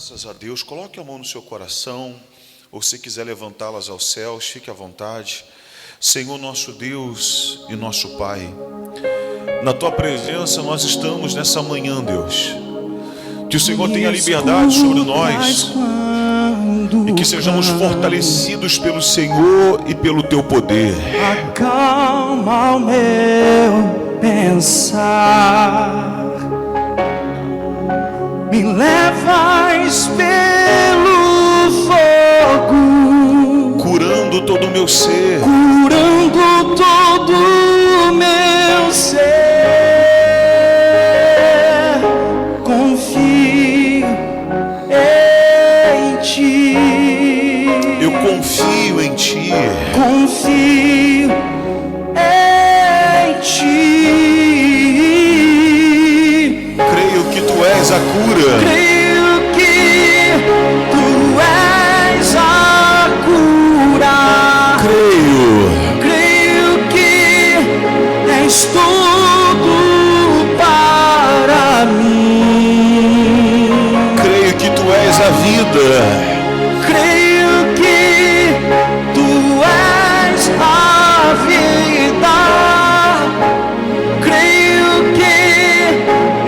Graças a Deus. Coloque a mão no seu coração, ou se quiser levantá-las aos céus, fique à vontade. Senhor nosso Deus e nosso Pai, na Tua presença nós estamos nessa manhã, Deus. Que o Senhor tenha liberdade sobre nós e que sejamos fortalecidos pelo Senhor e pelo Teu poder. Acalma o meu pensar, me levas pelo fogo, curando todo o meu ser, curando todo o meu ser. Confio em Ti, eu confio em Ti, confio em Ti. creio que Tu és a cura, Creio que Tu és a cura. Creio que és tudo para mim. creio que Tu és a vida, Creio que Tu és a vida. Creio que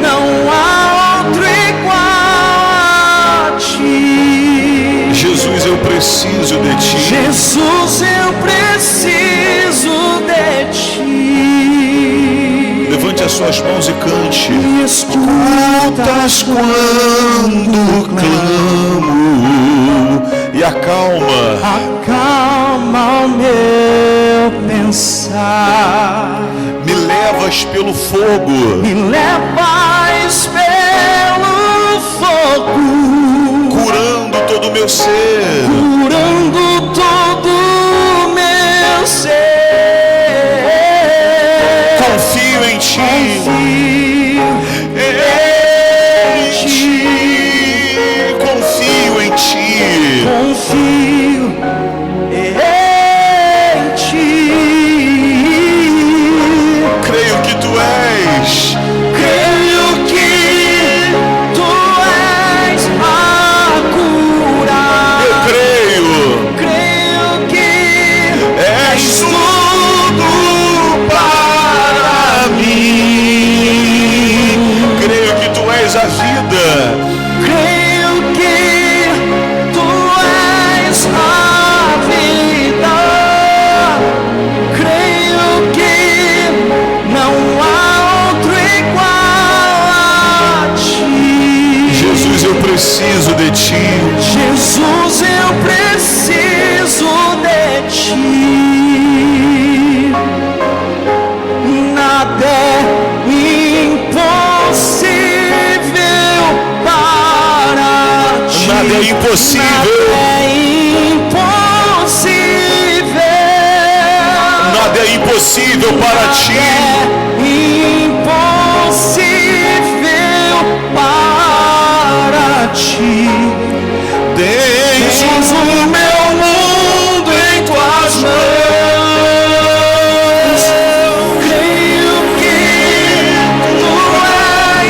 não há outro igual a Ti. Jesus, eu preciso de Ti. Jesus, eu preciso de Ti. Levante as suas mãos e cante. Me escutas Quando clamo e acalma acalma o meu pensar, me levas pelo fogo, me levas pelo fogo, curando todo o meu ser, curando todo o meu ser. confio em Ti, Confio em confio Ti, em Ti, confio em Ti. creio que Tu és, Creio que Tu és a cura. eu creio, Creio que és tudo para mim, creio que Tu és a vida, creio que Tu és a vida. Creio que não há outro igual a Ti. Jesus, eu preciso de Ti. Jesus, eu preciso de Ti. Nada é impossível para Ti. Nada é impossível, Nada é impossível. nada é impossível para Ti. É impossível para Ti. Tens Tens o meu mundo em Tuas mãos. Creio que Tu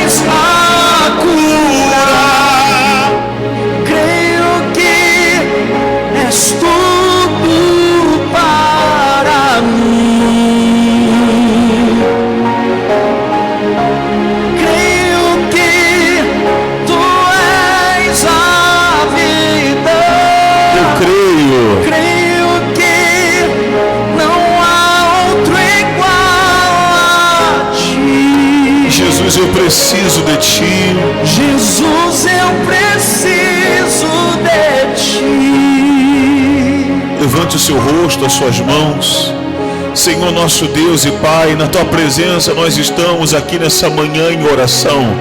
és a cura. Creio que és tudo para mim. Creio que Tu és a vida. Eu creio, Creio que não há outro igual a Ti. Jesus, eu preciso de Ti. Jesus, eu preciso de Ti. Levante o seu rosto, as suas mãos. Senhor nosso Deus e Pai, na Tua presença nós estamos aqui nessa manhã em oração.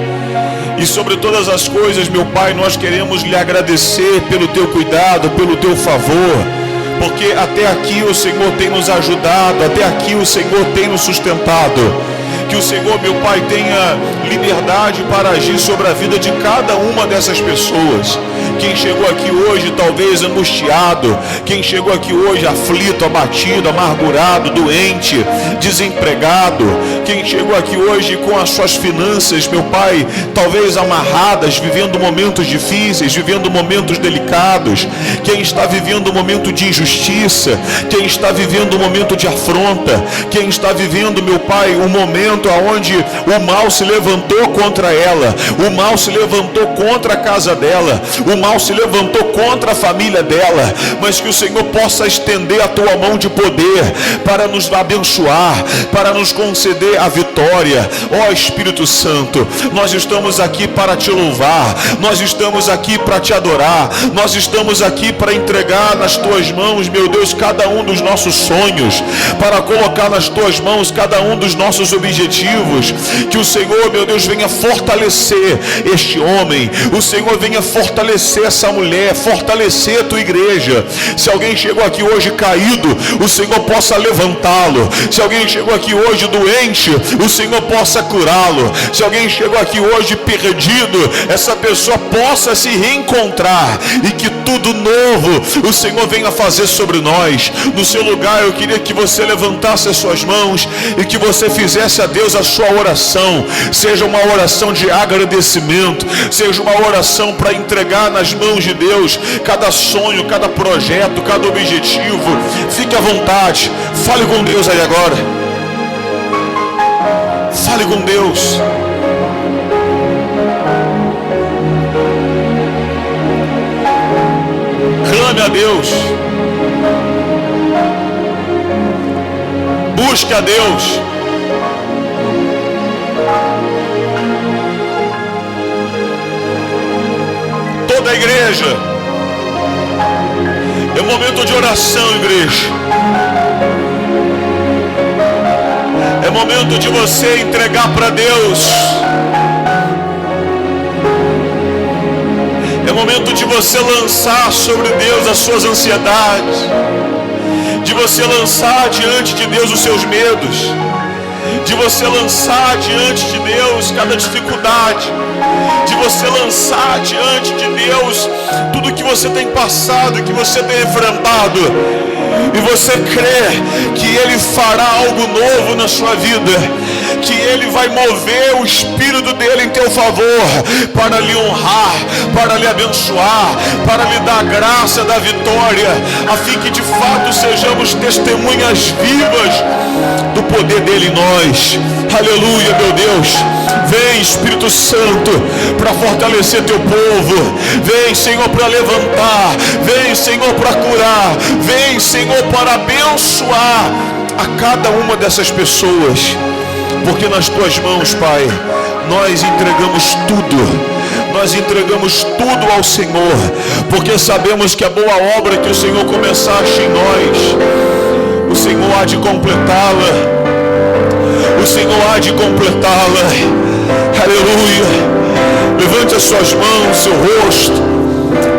E sobre todas as coisas, meu Pai, nós queremos Lhe agradecer pelo Teu cuidado, pelo Teu favor, porque até aqui o Senhor tem nos ajudado, até aqui o Senhor tem nos sustentado. Que o Senhor, meu Pai, tenha liberdade para agir sobre a vida de cada uma dessas pessoas. Quem chegou aqui hoje talvez angustiado, quem chegou aqui hoje aflito, abatido, amargurado, doente, desempregado, quem chegou aqui hoje com as suas finanças, meu Pai, talvez amarradas, vivendo momentos difíceis, vivendo momentos delicados, quem está vivendo um momento de injustiça, quem está vivendo um momento de afronta, quem está vivendo, meu Pai, um momento onde o mal se levantou contra ela, o mal se levantou contra a casa dela, o mal se levantou contra a família dela, mas que o Senhor possa estender a tua mão de poder para nos abençoar, para nos conceder a vitória. Ó Espírito Santo, nós estamos aqui para te louvar, nós estamos aqui para te adorar, nós estamos aqui para entregar nas tuas mãos, meu Deus, cada um dos nossos sonhos, para colocar nas tuas mãos cada um dos nossos objetivos. Que o Senhor, meu Deus, venha fortalecer este homem, o Senhor venha fortalecer essa mulher, fortalecer a tua igreja. Se alguém chegou aqui hoje caído, o Senhor possa levantá-lo. Se alguém chegou aqui hoje doente, o Senhor possa curá-lo. Se alguém chegou aqui hoje perdido, essa pessoa possa se reencontrar, e que tudo novo o Senhor venha fazer sobre nós. No seu lugar, eu queria que você levantasse as suas mãos e que você fizesse a Deus a sua oração. Seja uma oração de agradecimento, seja uma oração para entregar nas mãos de Deus cada sonho, cada projeto, cada objetivo. Fique à vontade, fale com Deus aí agora. Fale com Deus. Clame a Deus. Busque a Deus. Toda a igreja. É um momento de oração, igreja. É momento de você entregar para Deus. É momento de você lançar sobre Deus as suas ansiedades, de você lançar diante de Deus os seus medos, de você lançar diante de Deus cada dificuldade, de você lançar diante de Deus tudo que você tem passado, que você tem enfrentado, e você crê que Ele fará algo novo na sua vida, que Ele vai mover o Espírito dEle em teu favor, para lhe honrar, para lhe abençoar, para lhe dar a graça da vitória, a fim que de fato sejamos testemunhas vivas do poder dEle em nós. Aleluia, meu Deus. Vem, Espírito Santo, para fortalecer teu povo. Vem, Senhor, para levantar. Vem, Senhor, para curar. Vem, Senhor, para abençoar a cada uma dessas pessoas. Porque nas tuas mãos, Pai, nós entregamos tudo. Nós entregamos tudo ao Senhor, porque sabemos que a boa obra que o Senhor começaste em nós, o Senhor há de completá-la. O Senhor há de completá-la. Aleluia. Levante as suas mãos, seu rosto,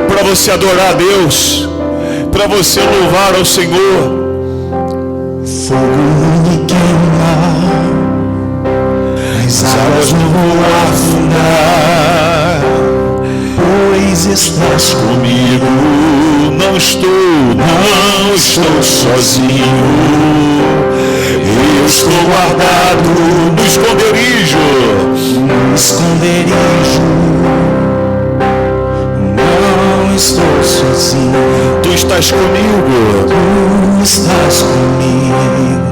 para você adorar a Deus, para você louvar ao Senhor. Fogo me queima, as águas não vão afundar, pois estás comigo. Não estou sozinho. Eu estou guardado no esconderijo. Não estou sozinho. Tu estás comigo. Tu estás comigo.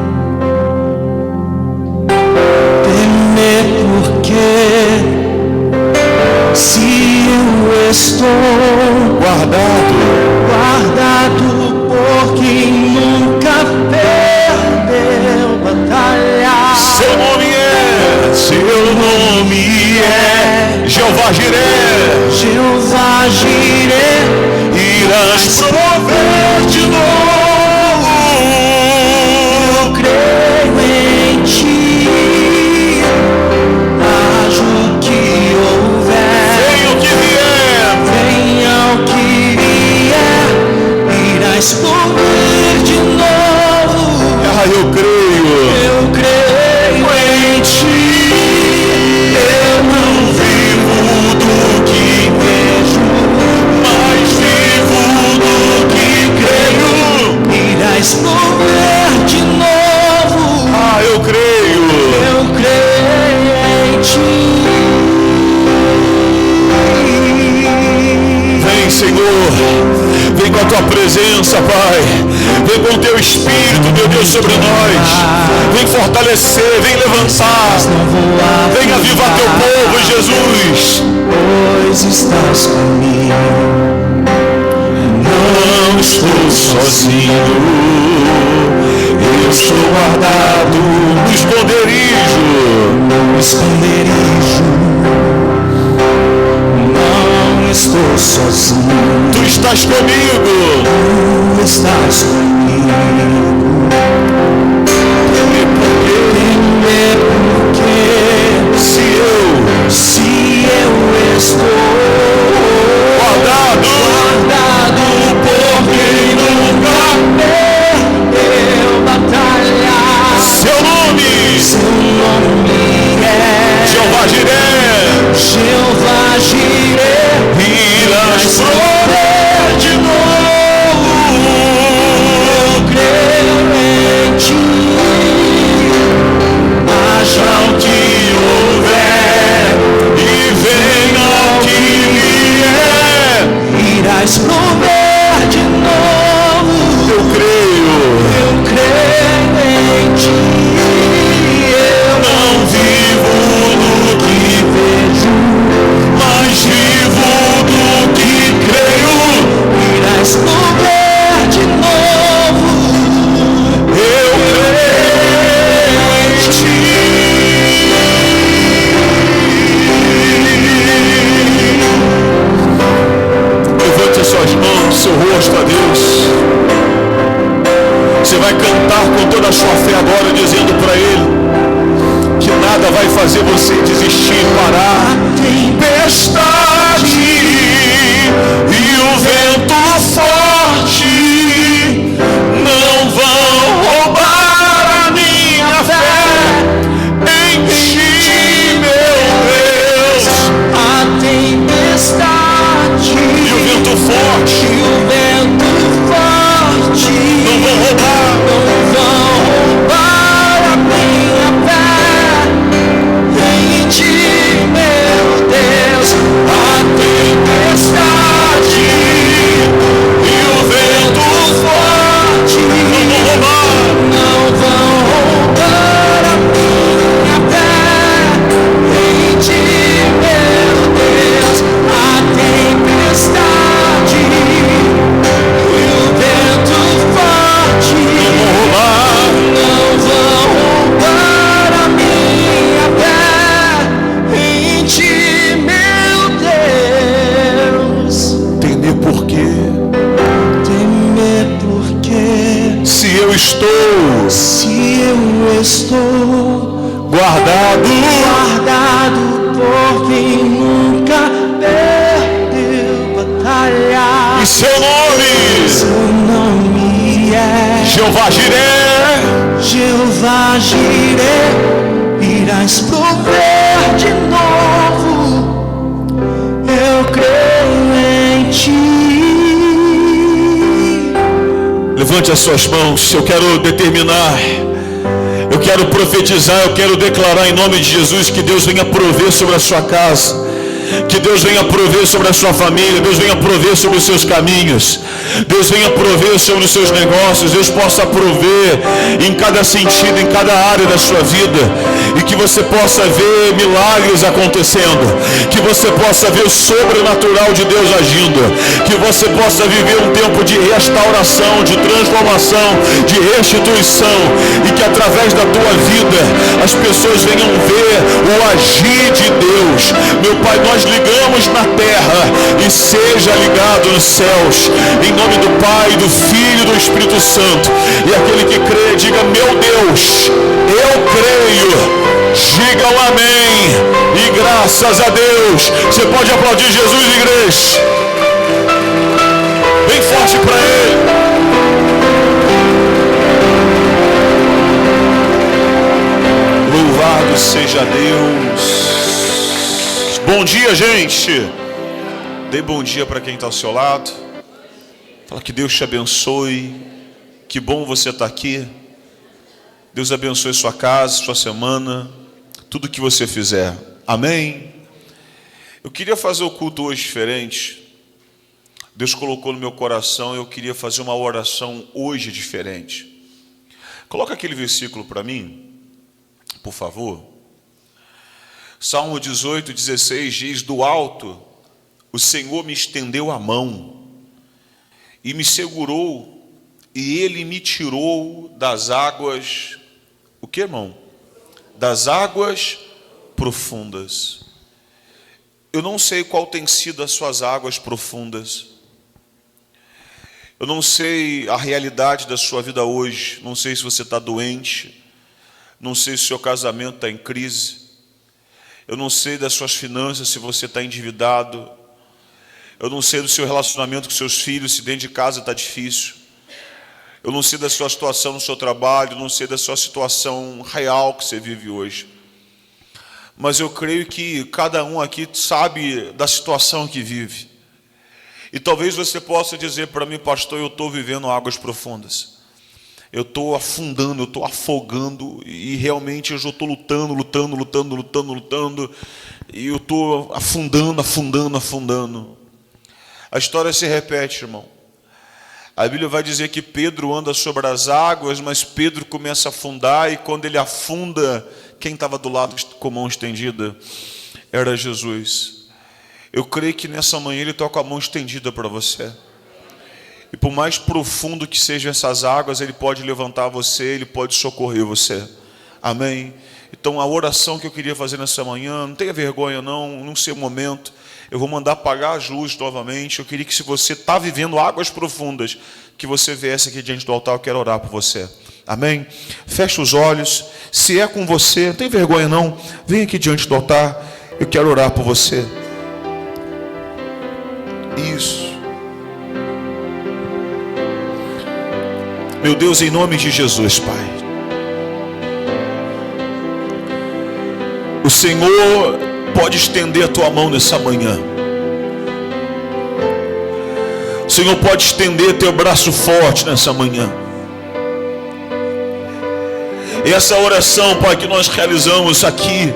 Temer porque se eu estou guardado por quem nunca perdeu batalha. Seu nome é Jeová Jireh. Irás prover de novo. Eu creio em ti. Haja o que houver, Venha o que vier, irás prover de novo. eu creio Eu creio em ti. Vem com a tua presença, Pai. Vem com o teu Espírito, meu Deus, sobre nós. Vem fortalecer, vem levantar. Vem avivar teu povo, Jesus. Pois estás comigo. Não estou sozinho. Eu estou guardado no esconderijo. No esconderijo. Não estou sozinho. Tu estás comigo. Tu estás comigo. Temer porque se eu estou guardado por quem nunca perdeu batalha. Seu nome é Jeová Jireh. Jeová Jireh. Irás prover de novo. Eu creio em ti. Haja o que houver E venha o que vier. irás prover de novo. Eu creio em ti. Eu não vivo no que vejo, mas vivo do que creio. irás prover de novo. Eu creio em ti. Levante as suas mãos, seu rosto a Deus. Você vai cantar com toda a sua fé agora, dizendo para Ele que nada vai fazer você desistir, parar. Tempestade e o vento forte não vão roubar a minha fé em ti, meu Deus. A tempestade E o vento forte e o vento forte não vão roubar. não vão roubar a minha fé em ti, meu Deus. A tempestade E o vento forte não vão roubar. não vão roubar a minha fé em ti, meu Deus. A tempestade e o vento forte Não vão roubar. não vão roubar a minha fé em ti, meu Deus. Temer por quê? Temer porque Se eu estou guardado guardado por quem nunca perdeu batalha. e seu nome Seu nome é Jeová Jireh. Jeová Jireh. Irás prover de novo. Eu creio em ti. Levante as suas mãos. Eu quero determinar, eu quero profetizar, eu quero declarar em nome de Jesus que Deus venha prover sobre a sua casa, que Deus venha prover sobre a sua família, Deus venha prover sobre os seus caminhos, Deus venha prover sobre os seus negócios, Deus possa prover em cada sentido, em cada área da sua vida, e que você possa ver milagres acontecendo, que você possa ver o sobrenatural de Deus agindo, que você possa viver um tempo de restauração, de transformação, de restituição, e que através da tua vida as pessoas venham ver o agir de Deus. Meu Pai, nós ligamos na terra e seja ligado nos céus, em nome do Pai, do Filho e do Espírito Santo. E aquele que crê, diga: meu Deus, eu creio. Digam amém e graças a Deus. Você pode aplaudir Jesus, igreja, bem forte para Ele. Louvado seja Deus. Bom dia, gente. Dê bom dia para quem está ao seu lado. Fala que Deus te abençoe. Que bom você estar aqui. Deus abençoe sua casa, sua semana, tudo que você fizer. Amém? Eu queria fazer o culto hoje diferente. Deus colocou no meu coração, eu queria fazer uma oração hoje diferente. Coloca aquele versículo para mim, por favor. Salmo 18:16 diz: do alto o Senhor me estendeu a mão e me segurou, e Ele me tirou das águas, o que, irmão? Das águas profundas. Eu não sei qual tem sido as suas águas profundas. Eu não sei a realidade da sua vida hoje. Não sei se você está doente. Não sei se o seu casamento está em crise. Eu não sei das suas finanças, se você está endividado. Eu não sei do seu relacionamento com seus filhos, se dentro de casa está difícil. Eu não sei da sua situação no seu trabalho. Não sei da sua situação real que você vive hoje. Mas eu creio que cada um aqui sabe da situação que vive. E talvez você possa dizer para mim: pastor, eu estou vivendo águas profundas. Eu estou afundando, eu estou afogando. E realmente eu já estou lutando. E eu estou afundando. A história se repete, irmão. A Bíblia vai dizer que Pedro anda sobre as águas, mas Pedro começa a afundar. E quando ele afunda, quem estava do lado com a mão estendida? Era Jesus. Eu creio que nessa manhã Ele toca a mão estendida para você. E por mais profundo que sejam essas águas, Ele pode levantar você, Ele pode socorrer você. Amém? Então a oração que eu queria fazer nessa manhã, não tenha vergonha não sei o momento. Eu vou mandar apagar as luzes novamente. Eu queria que, se você está vivendo águas profundas, que você viesse aqui diante do altar. Eu quero orar por você. Amém? Feche os olhos. Se é com você, não tem vergonha não, vem aqui diante do altar. Eu quero orar por você. Isso. Meu Deus, em nome de Jesus, Pai. O Senhor pode estender a tua mão nessa manhã. O Senhor pode estender teu braço forte nessa manhã. E essa oração, Pai, que nós realizamos aqui,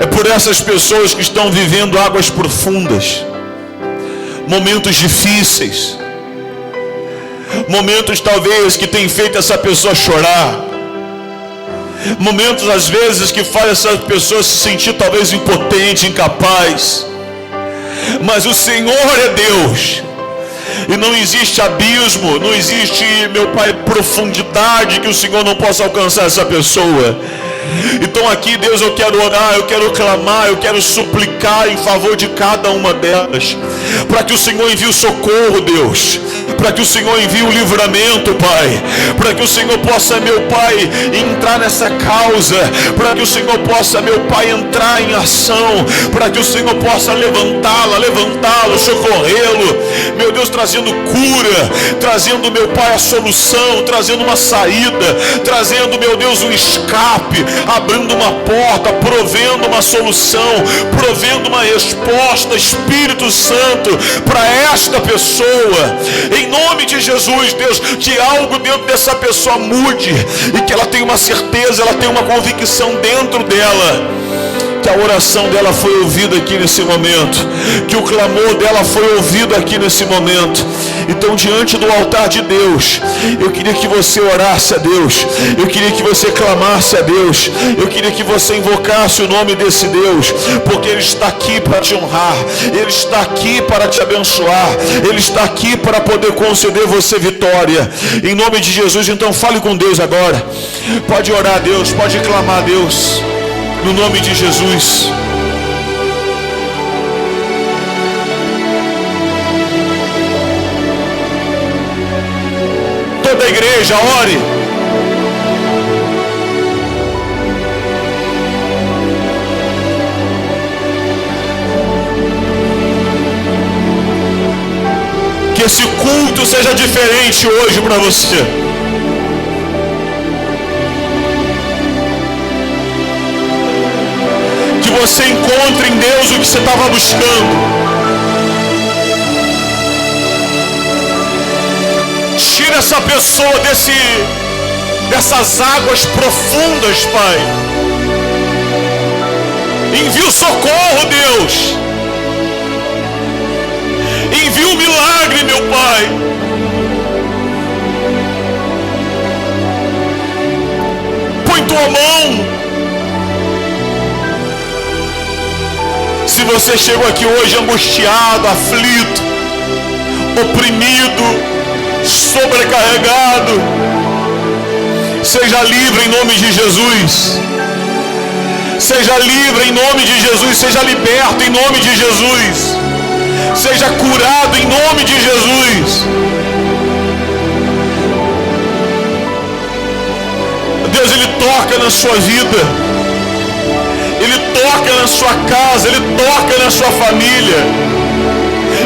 é por essas pessoas que estão vivendo águas profundas, momentos difíceis, momentos talvez que tem feito essa pessoa chorar, momentos às vezes que faz essa pessoa se sentir talvez impotente, incapaz. Mas o Senhor é Deus, e não existe abismo, não existe, meu Pai, profundidade que o Senhor não possa alcançar essa pessoa. Então aqui, Deus, eu quero orar, eu quero clamar, eu quero suplicar em favor de cada uma delas, para que o Senhor envie o socorro, Deus, para que o Senhor envie o livramento, Pai, para que o Senhor possa, meu Pai, entrar nessa causa, para que o Senhor possa, meu Pai, entrar em ação, para que o Senhor possa levantá-lo, socorrê-lo, meu Deus, trazendo cura, trazendo, meu Pai, a solução, trazendo uma saída, trazendo, meu Deus, um escape, abrindo uma porta, provendo uma solução, provendo uma resposta, Espírito Santo, para esta pessoa, em nome de Jesus, Deus, que algo dentro dessa pessoa mude, e que ela tenha uma certeza, ela tenha uma convicção dentro dela, que a oração dela foi ouvida aqui nesse momento, que o clamor dela foi ouvido aqui nesse momento. Então, diante do altar de Deus, eu queria que você orasse a Deus, eu queria que você clamasse a Deus, eu queria que você invocasse o nome desse Deus, porque Ele está aqui para te honrar, Ele está aqui para te abençoar, Ele está aqui para poder conceder você vitória, em nome de Jesus. Então fale com Deus agora, pode orar a Deus, pode clamar a Deus, no nome de Jesus. Toda a igreja, ore. Que esse culto seja diferente hoje para você. Que você encontre em Deus o que você estava buscando. Tira essa pessoa dessas águas profundas, Pai. Envia o socorro, Deus. meu Pai. Põe tua mão. Se você chegou aqui hoje angustiado, aflito, oprimido, sobrecarregado, seja livre em nome de Jesus. Seja livre em nome de Jesus. Seja liberto em nome de Jesus. Seja curado em nome de Jesus. Deus, Ele toca na sua vida. Ele toca na sua casa. Ele toca na sua família.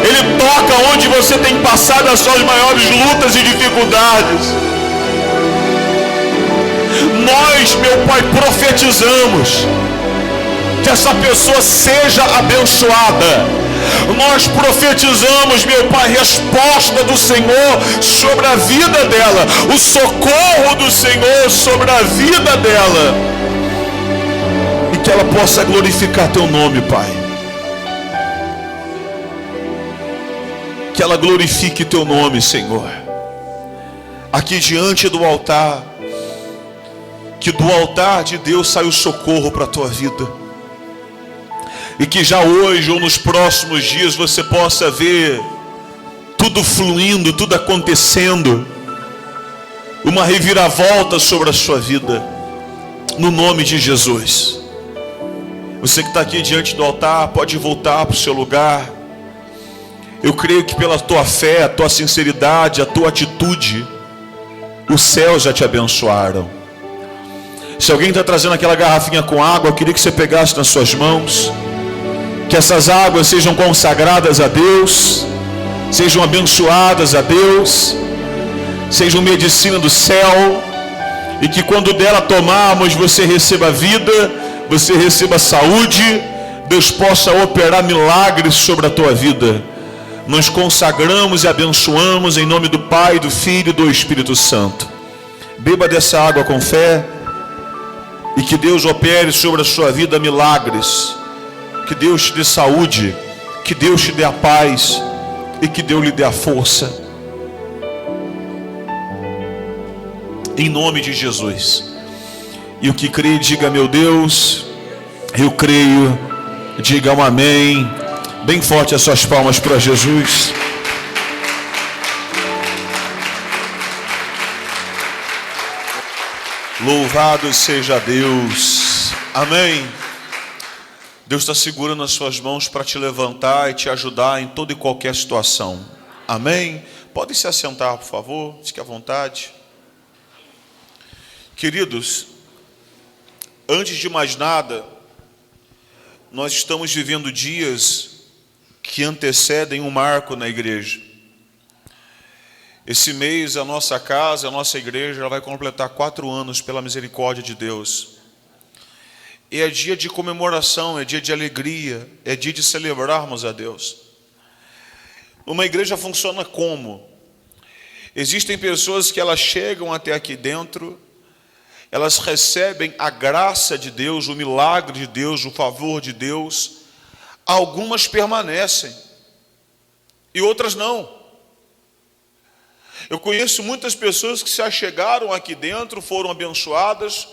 Ele toca onde você tem passado as suas maiores lutas e dificuldades. Nós, meu Pai, profetizamos que essa pessoa seja abençoada. Nós profetizamos, meu Pai, resposta do Senhor sobre a vida dela, o socorro do Senhor sobre a vida dela, e que ela possa glorificar teu nome, Pai. Que ela glorifique teu nome, Senhor. Aqui diante do altar, que do altar de Deus saia o socorro para a tua vida. E que já hoje ou nos próximos dias você possa ver tudo fluindo, tudo acontecendo. Uma reviravolta sobre a sua vida. No nome de Jesus. Você que está aqui diante do altar, pode voltar para o seu lugar. Eu creio que pela tua fé, a tua sinceridade, a tua atitude, os céus já te abençoaram. Se alguém está trazendo aquela garrafinha com água, eu queria que você pegasse nas suas mãos. Que essas águas sejam consagradas a Deus, sejam abençoadas a Deus, sejam medicina do céu. E que quando dela tomarmos, você receba vida, você receba saúde. Deus possa operar milagres sobre a tua vida. Nós consagramos e abençoamos em nome do Pai, do Filho e do Espírito Santo. Beba dessa água com fé. E que Deus opere sobre a sua vida milagres. Que Deus te dê saúde. Que Deus te dê a paz. E que Deus lhe dê a força. Em nome de Jesus. E o que crê, diga: meu Deus, eu creio. Diga um amém. Bem forte as suas palmas para Jesus. Louvado seja Deus. Amém. Deus está segurando as suas mãos para te levantar e te ajudar em toda e qualquer situação. Amém. Podem se assentar, por favor. Fique à vontade. Queridos, antes de mais nada, nós estamos vivendo dias que antecedem um marco na igreja. Esse mês a nossa casa, a nossa igreja, ela vai completar 4 anos pela misericórdia de Deus. E é dia de comemoração, é dia de alegria, é dia de celebrarmos a Deus. Uma igreja funciona como? Existem pessoas que elas chegam até aqui dentro, elas recebem a graça de Deus, o milagre de Deus, o favor de Deus. Algumas permanecem e outras não. Eu conheço muitas pessoas que se achegaram aqui dentro, foram abençoadas,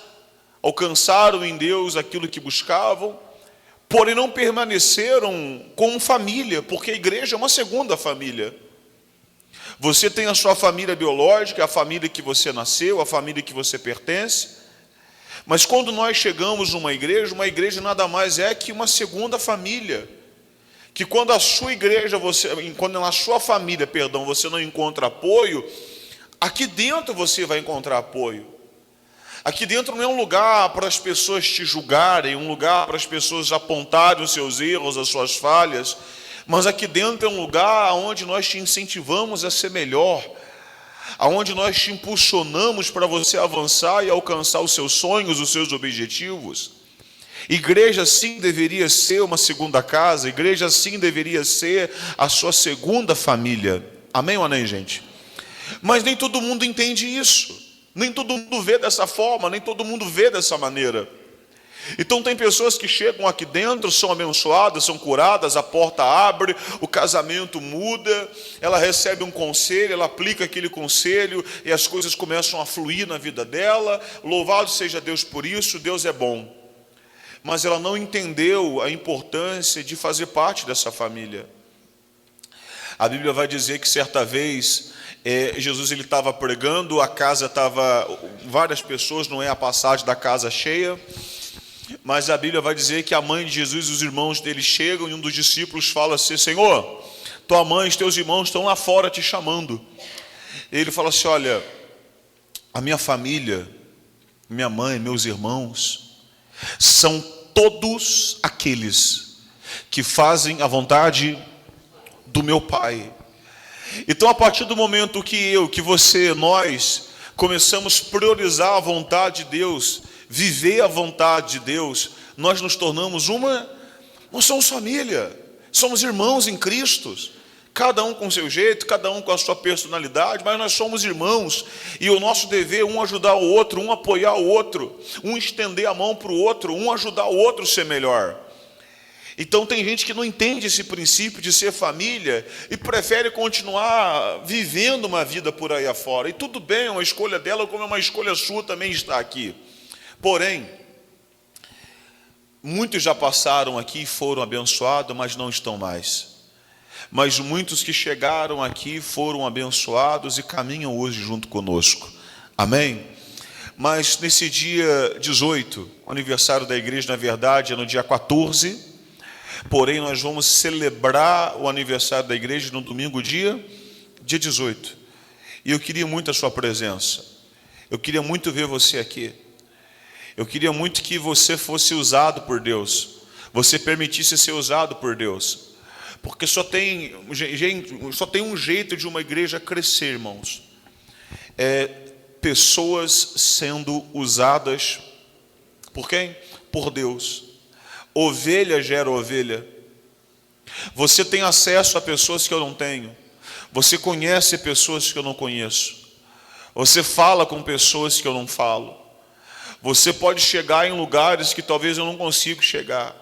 alcançaram em Deus aquilo que buscavam, porém não permaneceram como família, porque a igreja é uma segunda família. Você tem a sua família biológica, a família que você nasceu, a família que você pertence. Mas quando nós chegamos numa igreja, uma igreja nada mais é que uma segunda família. Que quando a sua igreja, quando na sua família, você não encontra apoio, aqui dentro você vai encontrar apoio. Aqui dentro não é um lugar para as pessoas te julgarem, um lugar para as pessoas apontarem os seus erros, as suas falhas, mas aqui dentro é um lugar onde nós te incentivamos a ser melhor, aonde nós te impulsionamos para você avançar e alcançar os seus sonhos, os seus objetivos. Igreja sim deveria ser uma segunda casa, igreja sim deveria ser a sua segunda família. Amém ou amém, gente? Mas nem todo mundo entende isso, nem todo mundo vê dessa forma, nem todo mundo vê dessa maneira. Então tem pessoas que chegam aqui dentro, são abençoadas, são curadas, a porta abre, o casamento muda, ela recebe um conselho, ela aplica aquele conselho e as coisas começam a fluir na vida dela. Louvado seja Deus por isso, Deus é bom. Mas ela não entendeu a importância de fazer parte dessa família. A Bíblia vai dizer que certa vez Jesus ele estava pregando, a casa estava, várias pessoas, não é a passagem da casa cheia, mas a Bíblia vai dizer que a mãe de Jesus e os irmãos dele chegam e um dos discípulos fala assim: Senhor, tua mãe e teus irmãos estão lá fora te chamando. E ele fala assim: olha, a minha família, minha mãe, meus irmãos, são todos aqueles que fazem a vontade do meu Pai. Então, a partir do momento que você, nós começamos a priorizar a vontade de Deus, viver a vontade de Deus, nós nos tornamos nós somos família, somos irmãos em Cristo, cada um com o seu jeito, cada um com a sua personalidade, mas nós somos irmãos, e o nosso dever é um ajudar o outro, um apoiar o outro, um estender a mão para o outro, um ajudar o outro a ser melhor. Então tem gente que não entende esse princípio de ser família e prefere continuar vivendo uma vida por aí afora. E tudo bem, é uma escolha dela, como é uma escolha sua também estar aqui. Porém, muitos já passaram aqui e foram abençoados, mas não estão mais. Mas muitos que chegaram aqui foram abençoados e caminham hoje junto conosco. Amém? Mas nesse dia 18, o aniversário da igreja, na verdade, é no dia 14. Porém, nós vamos celebrar o aniversário da igreja no domingo, dia 18. E eu queria muito a sua presença. Eu queria muito ver você aqui. Eu queria muito que você fosse usado por Deus. Você permitisse ser usado por Deus. Porque só tem um jeito de uma igreja crescer, irmãos. Pessoas sendo usadas por quem? Por Deus. Ovelha gera ovelha. Você tem acesso a pessoas que eu não tenho. Você conhece pessoas que eu não conheço. Você fala com pessoas que eu não falo. Você pode chegar em lugares que talvez eu não consiga chegar.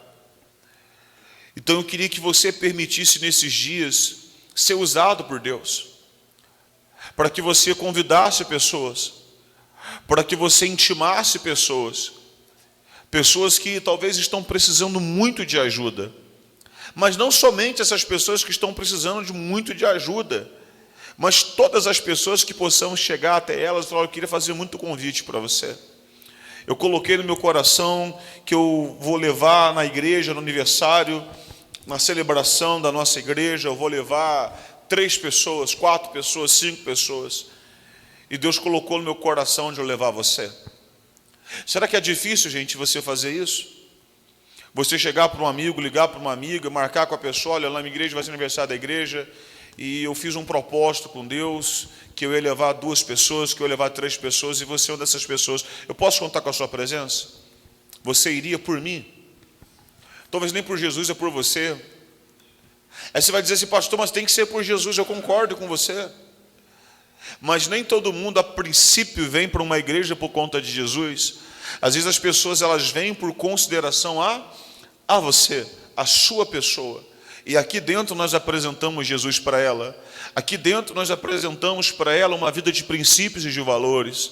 Então eu queria que você permitisse nesses dias ser usado por Deus, para que você convidasse pessoas, para que você intimasse pessoas que talvez estão precisando muito de ajuda. Mas não somente essas pessoas que estão precisando de muito de ajuda, mas todas as pessoas que possamos chegar até elas e falar: eu queria fazer muito convite para você. Eu coloquei no meu coração que eu vou levar na igreja, no aniversário, na celebração da nossa igreja, eu vou levar 3 pessoas, 4 pessoas, 5 pessoas. E Deus colocou no meu coração de eu levar você. Será que é difícil, gente, você fazer isso? Você chegar para um amigo, ligar para uma amiga, marcar com a pessoa: olha, lá na minha igreja vai ser aniversário da igreja, e eu fiz um propósito com Deus, que eu ia levar 2 pessoas, que eu ia levar 3 pessoas, e você é uma dessas pessoas. Eu posso contar com a sua presença? Você iria por mim? Talvez nem por Jesus, é por você. Aí você vai dizer assim: pastor, mas tem que ser por Jesus. Eu concordo com você. Mas nem todo mundo a princípio vem para uma igreja por conta de Jesus. Às vezes as pessoas elas vêm por consideração a você, a sua pessoa. E aqui dentro nós apresentamos Jesus para ela. Aqui dentro nós apresentamos para ela uma vida de princípios e de valores.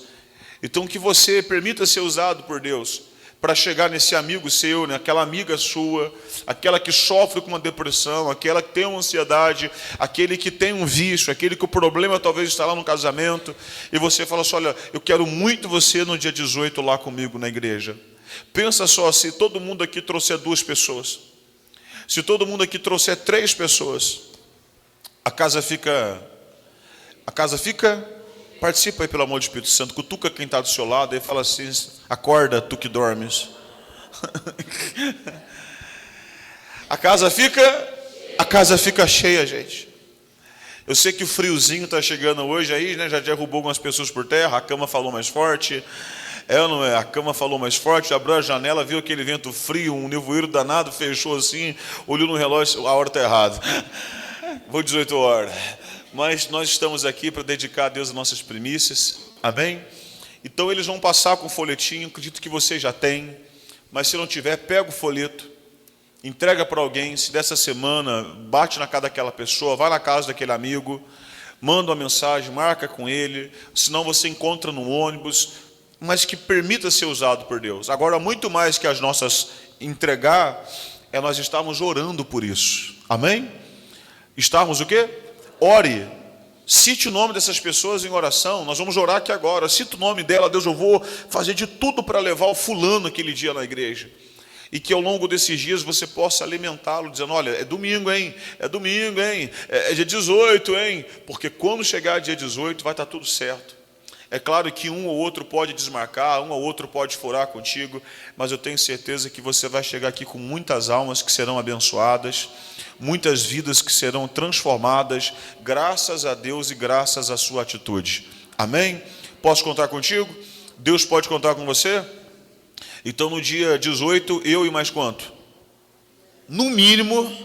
Então que você permita ser usado por Deus para chegar nesse amigo seu, naquela amiga sua, aquela que sofre com uma depressão, aquela que tem uma ansiedade, aquele que tem um vício, aquele que o problema talvez está lá no casamento, e você fala assim: olha, eu quero muito você no dia 18 lá comigo na igreja. Pensa só, se todo mundo aqui trouxer 2 pessoas, se todo mundo aqui trouxer 3 pessoas, a casa fica, participa aí pelo amor do Espírito Santo, cutuca quem está do seu lado e fala assim: acorda, tu que dormes. A casa fica cheia, gente. Eu sei que o friozinho está chegando hoje aí, né? Já derrubou algumas pessoas por terra, a cama falou mais forte. É ou não é? A cama falou mais forte, abriu a janela, viu aquele vento frio, um nevoeiro danado, fechou assim, olhou no relógio, a hora está errada. Vou 18 horas. Mas nós estamos aqui para dedicar a Deus as nossas primícias. Amém? Então eles vão passar com o folhetinho, acredito que você já tem. mas se não tiver, pega o folheto, entrega para alguém. Se dessa semana, bate na casa daquela pessoa, vai na casa daquele amigo, manda uma mensagem, marca com ele, senão você encontra no ônibus, mas que permita ser usado por Deus. Agora, muito mais que as nossas entregar, nós estamos orando por isso. Amém? Estamos o quê? Ore. Cite o nome dessas pessoas em oração. Nós vamos orar aqui agora. Cita o nome dela. Deus, eu vou fazer de tudo para levar o fulano aquele dia na igreja. E que ao longo desses dias você possa alimentá-lo, dizendo, olha, é domingo, hein? É domingo, hein? É dia 18, hein? Porque quando chegar dia 18 vai estar tudo certo. É claro que um ou outro pode desmarcar, um ou outro pode furar contigo, mas eu tenho certeza que você vai chegar aqui com muitas almas que serão abençoadas, muitas vidas que serão transformadas, graças a Deus e graças à sua atitude. Amém? Posso contar contigo? Deus pode contar com você? Então no dia 18, eu e mais quanto? No mínimo,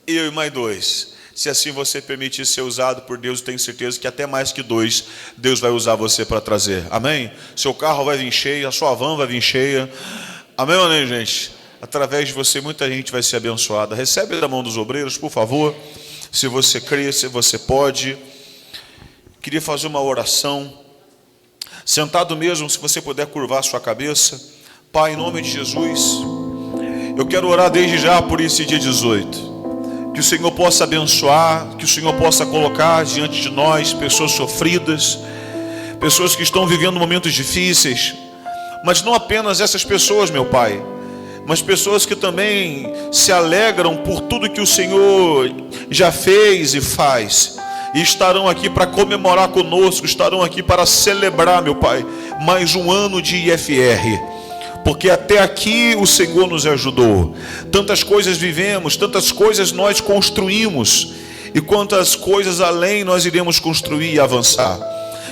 eu e mais 2. Se assim você permitir ser usado por Deus, eu tenho certeza que até mais que 2, Deus vai usar você para trazer. Amém? Seu carro vai vir cheio, a sua van vai vir cheia. Amém ou não, gente? Através de você, muita gente vai ser abençoada. Recebe da mão dos obreiros, por favor. Se você crê, se você pode. Queria fazer uma oração. Sentado mesmo, se você puder curvar a sua cabeça. Pai, em nome de Jesus, eu quero orar desde já por esse dia 18. Que o Senhor possa abençoar, que o Senhor possa colocar diante de nós pessoas sofridas, pessoas que estão vivendo momentos difíceis, mas não apenas essas pessoas, meu Pai, mas pessoas que também se alegram por tudo que o Senhor já fez e faz, e estarão aqui para comemorar conosco, estarão aqui para celebrar, meu Pai, mais um ano de IFR. Porque até aqui o Senhor nos ajudou. Tantas coisas vivemos, tantas coisas nós construímos, e quantas coisas além nós iremos construir e avançar.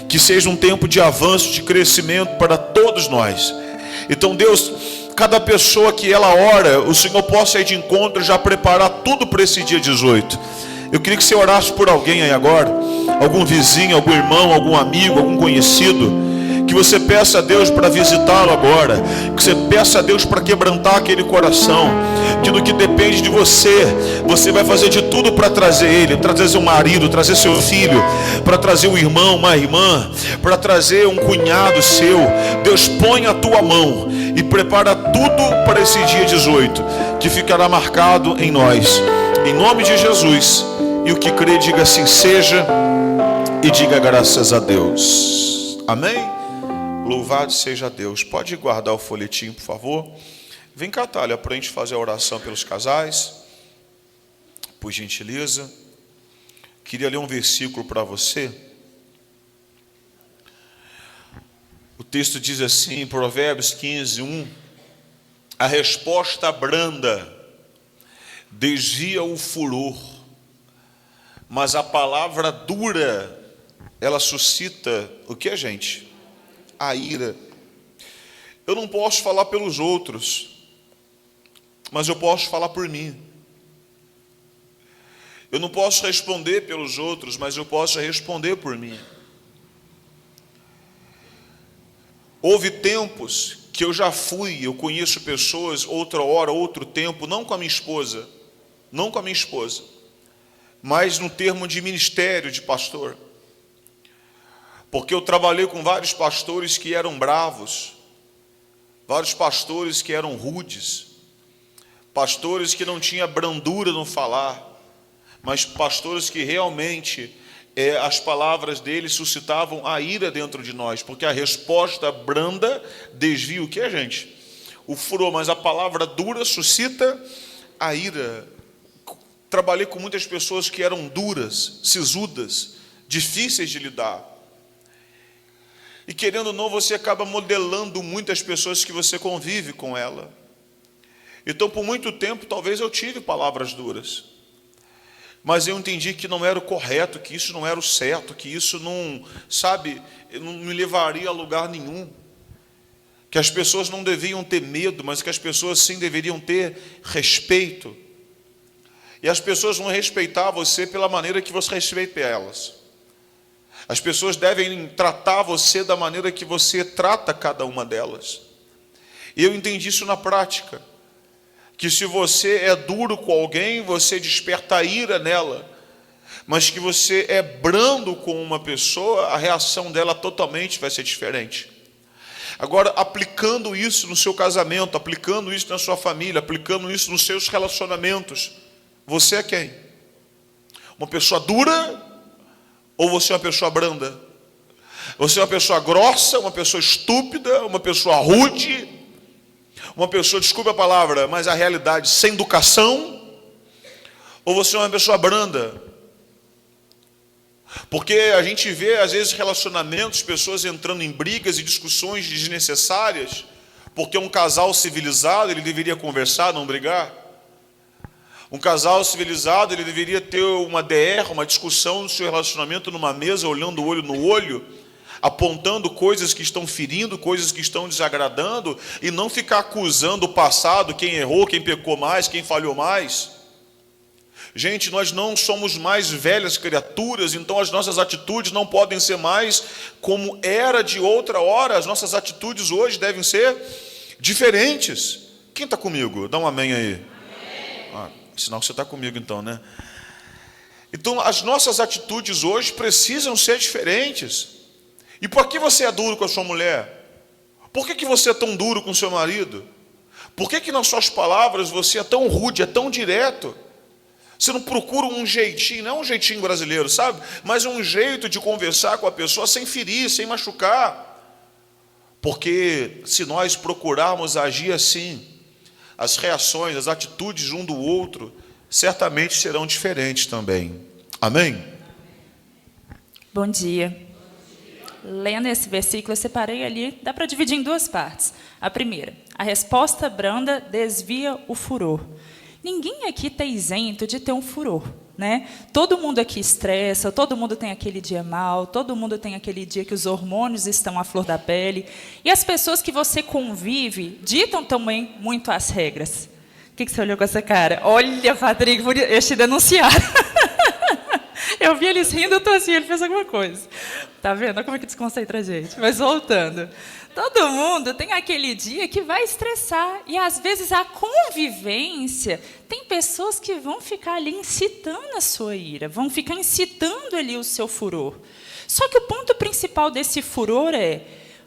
Que seja um tempo de avanço, de crescimento para todos nós. Então Deus, cada pessoa que ela ora, o Senhor possa ir de encontro, já preparar tudo para esse dia 18. Eu queria que você orasse por alguém aí agora, algum vizinho, algum irmão, algum amigo, algum conhecido, que você peça a Deus para visitá-lo agora, que você peça a Deus para quebrantar aquele coração, que no que depende de você, você vai fazer de tudo para trazer ele, trazer seu marido, trazer seu filho, para trazer um irmão, uma irmã, para trazer um cunhado seu. Deus, põe a tua mão e prepara tudo para esse dia 18, que ficará marcado em nós, em nome de Jesus. E o que crê, diga assim seja, e diga graças a Deus. Amém? Louvado seja Deus. Pode guardar o folhetinho, por favor. Vem cá, Thalia, para a gente fazer a oração pelos casais. Por gentileza. Queria ler um versículo para você. O texto diz assim, Provérbios 15, 1. A resposta branda desvia o furor, mas a palavra dura, ela suscita o que, gente? A ira. Eu não posso falar pelos outros, mas eu posso falar por mim. Eu não posso responder pelos outros, mas eu posso responder por mim. Houve tempos que eu já fui, eu conheço pessoas, outra hora, outro tempo, não com a minha esposa, mas no termo de ministério de pastor. Porque eu trabalhei com vários pastores que eram bravos, vários pastores que eram rudes, pastores que não tinham brandura no falar, mas pastores que realmente as palavras deles suscitavam a ira dentro de nós, porque a resposta branda desvia o que, gente? O furor, mas a palavra dura suscita a ira. Trabalhei com muitas pessoas que eram duras, sisudas, difíceis de lidar. E querendo ou não, você acaba modelando muitas pessoas que você convive com ela. Então, por muito tempo, talvez eu tive palavras duras. Mas eu entendi que não era o correto, que isso não era o certo, que isso não, não me levaria a lugar nenhum. Que as pessoas não deviam ter medo, mas que as pessoas sim deveriam ter respeito. E as pessoas vão respeitar você pela maneira que você respeita elas. As pessoas devem tratar você da maneira que você trata cada uma delas. Eu entendi isso na prática, que se você é duro com alguém, você desperta a ira nela, mas que você é brando com uma pessoa, a reação dela totalmente vai ser diferente. Agora, aplicando isso no seu casamento, aplicando isso na sua família, aplicando isso nos seus relacionamentos, você é quem? Uma pessoa dura ou você é uma pessoa branda? Você é uma pessoa grossa, uma pessoa estúpida, uma pessoa rude, uma pessoa, desculpe a palavra, mas a realidade, sem educação? Ou você é uma pessoa branda? Porque a gente vê, às vezes, relacionamentos, pessoas entrando em brigas e discussões desnecessárias, porque um casal civilizado, ele deveria conversar, não brigar. Um casal civilizado, ele deveria ter uma DR, uma discussão no seu relacionamento numa mesa, olhando o olho no olho, apontando coisas que estão ferindo, coisas que estão desagradando, e não ficar acusando o passado, quem errou, quem pecou mais, quem falhou mais. Gente, nós não somos mais velhas criaturas, então as nossas atitudes não podem ser mais como era de outra hora. As nossas atitudes hoje devem ser diferentes. Quem está comigo? Dá um amém aí. Amém. Sinal que você está comigo então, né? Então, as nossas atitudes hoje precisam ser diferentes. E por que você é duro com a sua mulher? Por que você é tão duro com o seu marido? Por que nas suas palavras você é tão rude, é tão direto? Você não procura um jeitinho, não é um jeitinho brasileiro, sabe? Mas um jeito de conversar com a pessoa sem ferir, sem machucar. Porque se nós procurarmos agir assim, as reações, as atitudes um do outro, certamente serão diferentes também. Amém? Bom dia. Lendo esse versículo, eu separei ali, dá para dividir em duas partes. A primeira, a resposta branda desvia o furor. Ninguém aqui está isento de ter um furor, né? Todo mundo aqui estressa, todo mundo tem aquele dia mal, todo mundo tem aquele dia que os hormônios estão à flor da pele. E as pessoas que você convive ditam também muito as regras. O que você olhou com essa cara? Olha, Patrick, eu te denunciar. Eu vi eles rindo, eu estou assim, ele fez alguma coisa. Tá vendo? Olha como é que desconcentra a gente. Mas voltando. Todo mundo tem aquele dia que vai estressar. E, às vezes, a convivência... Tem pessoas que vão ficar ali incitando a sua ira. Vão ficar incitando ali o seu furor. Só que o ponto principal desse furor é...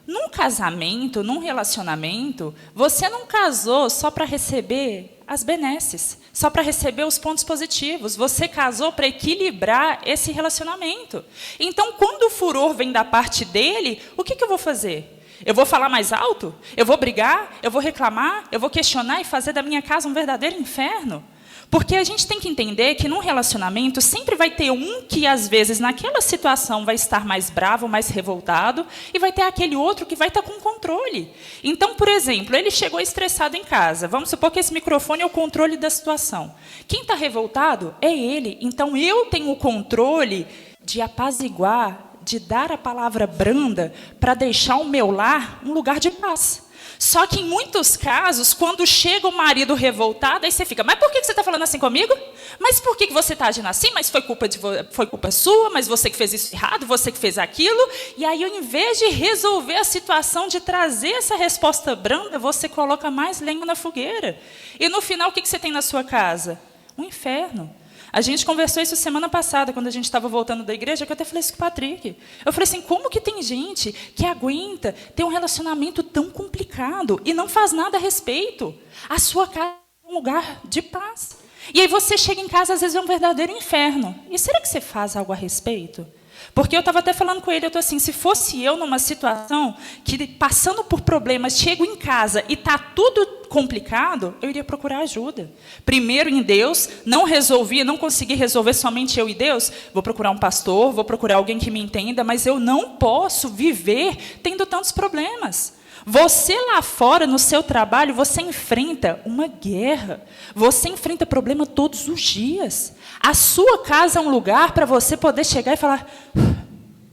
Num casamento, num relacionamento, você não casou só para receber as benesses, só para receber os pontos positivos. Você casou para equilibrar esse relacionamento. Então, quando o furor vem da parte dele, o que eu vou fazer? Eu vou falar mais alto? Eu vou brigar? Eu vou reclamar? Eu vou questionar e fazer da minha casa um verdadeiro inferno? Porque a gente tem que entender que num relacionamento sempre vai ter um que, às vezes, naquela situação vai estar mais bravo, mais revoltado, e vai ter aquele outro que vai estar com controle. Então, por exemplo, ele chegou estressado em casa. Vamos supor que esse microfone é o controle da situação. Quem está revoltado é ele. Então, eu tenho o controle de apaziguar, de dar a palavra branda para deixar o meu lar um lugar de paz. Só que, em muitos casos, quando chega o marido revoltado, aí você fica, mas por que você está falando assim comigo? Mas por que você está agindo assim? Mas foi culpa sua, mas você que fez isso errado, você que fez aquilo. E aí, ao invés de resolver a situação, de trazer essa resposta branda, você coloca mais lenha na fogueira. E, no final, o que você tem na sua casa? Um inferno. A gente conversou isso semana passada, quando a gente estava voltando da igreja, que eu até falei isso com o Patrick. Eu falei assim, como que tem gente que aguenta ter um relacionamento tão complicado e não faz nada a respeito? A sua casa é um lugar de paz. E aí você chega em casa, às vezes é um verdadeiro inferno. E será que você faz algo a respeito? Porque eu estava até falando com ele, eu estou assim, se fosse eu numa situação que, passando por problemas, chego em casa e está tudo complicado, eu iria procurar ajuda. Primeiro em Deus, não consegui resolver somente eu e Deus, vou procurar um pastor, vou procurar alguém que me entenda, mas eu não posso viver tendo tantos problemas. Você lá fora, no seu trabalho, você enfrenta uma guerra. Você enfrenta problema todos os dias. A sua casa é um lugar para você poder chegar e falar,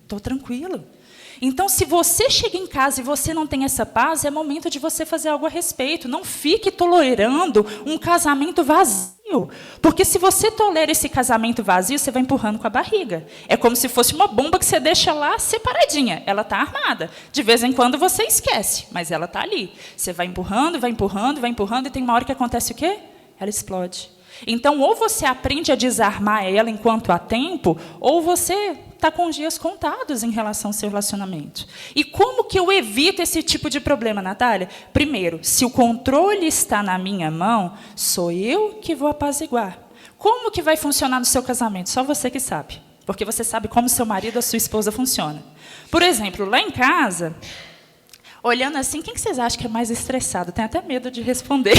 estou tranquilo. Então, se você chega em casa e você não tem essa paz, é momento de você fazer algo a respeito. Não fique tolerando um casamento vazio. Porque se você tolera esse casamento vazio, você vai empurrando com a barriga. É como se fosse uma bomba que você deixa lá separadinha. Ela está armada. De vez em quando você esquece, mas ela está ali. Você vai empurrando, vai empurrando, vai empurrando, e tem uma hora que acontece o quê? Ela explode. Então, ou você aprende a desarmar ela enquanto há tempo, ou você está com os dias contados em relação ao seu relacionamento. E como que eu evito esse tipo de problema, Natália? Primeiro, se o controle está na minha mão, sou eu que vou apaziguar. Como que vai funcionar no seu casamento? Só você que sabe. Porque você sabe como seu marido ou sua esposa funciona. Por exemplo, lá em casa, olhando assim, quem que vocês acham que é mais estressado? Tenho até medo de responder.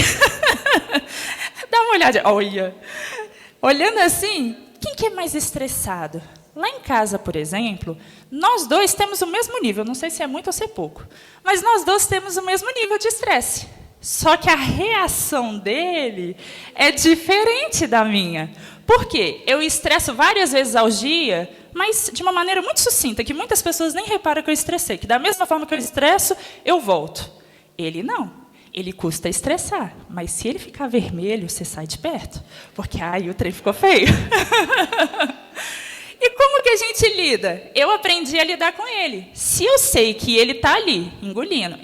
Dá uma olhada. Olha. Olhando assim, quem que é mais estressado? Lá em casa, por exemplo, nós dois temos o mesmo nível. Não sei se é muito ou se é pouco. Mas nós dois temos o mesmo nível de estresse. Só que a reação dele é diferente da minha. Por quê? Eu estresso várias vezes ao dia, mas de uma maneira muito sucinta, que muitas pessoas nem reparam que eu estressei. Que da mesma forma que eu estresso, eu volto. Ele não. Ele custa estressar, mas se ele ficar vermelho, você sai de perto. Porque aí o trem ficou feio. E como que a gente lida? Eu aprendi a lidar com ele. Se eu sei que ele está ali, engolindo,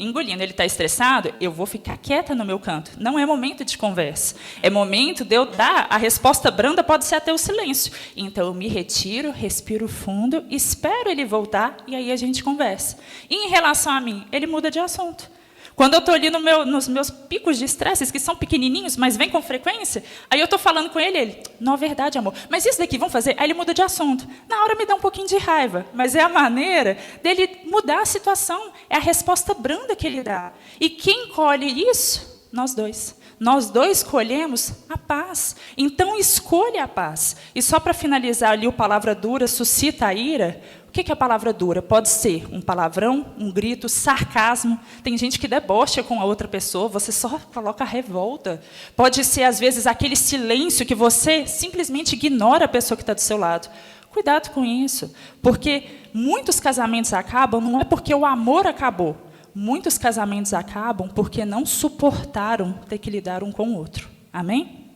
ele está estressado, eu vou ficar quieta no meu canto. Não é momento de conversa. É momento de eu dar a resposta branda, pode ser até o silêncio. Então, eu me retiro, respiro fundo, espero ele voltar, e aí a gente conversa. E em relação a mim, ele muda de assunto. Quando eu estou ali nos meus picos de estresse, que são pequenininhos, mas vêm com frequência, aí eu estou falando com ele, não é verdade, amor, mas isso daqui, vamos fazer? Aí ele muda de assunto. Na hora me dá um pouquinho de raiva, mas é a maneira dele mudar a situação, é a resposta branda que ele dá. E quem colhe isso? Nós dois. Nós dois escolhemos a paz. Então, escolha a paz. E só para finalizar ali, o palavra dura suscita a ira. O que é a palavra dura? Pode ser um palavrão, um grito, sarcasmo. Tem gente que debocha com a outra pessoa, você só coloca revolta. Pode ser, às vezes, aquele silêncio que você simplesmente ignora a pessoa que está do seu lado. Cuidado com isso, porque muitos casamentos acabam não é porque o amor acabou. Muitos casamentos acabam porque não suportaram ter que lidar um com o outro. Amém?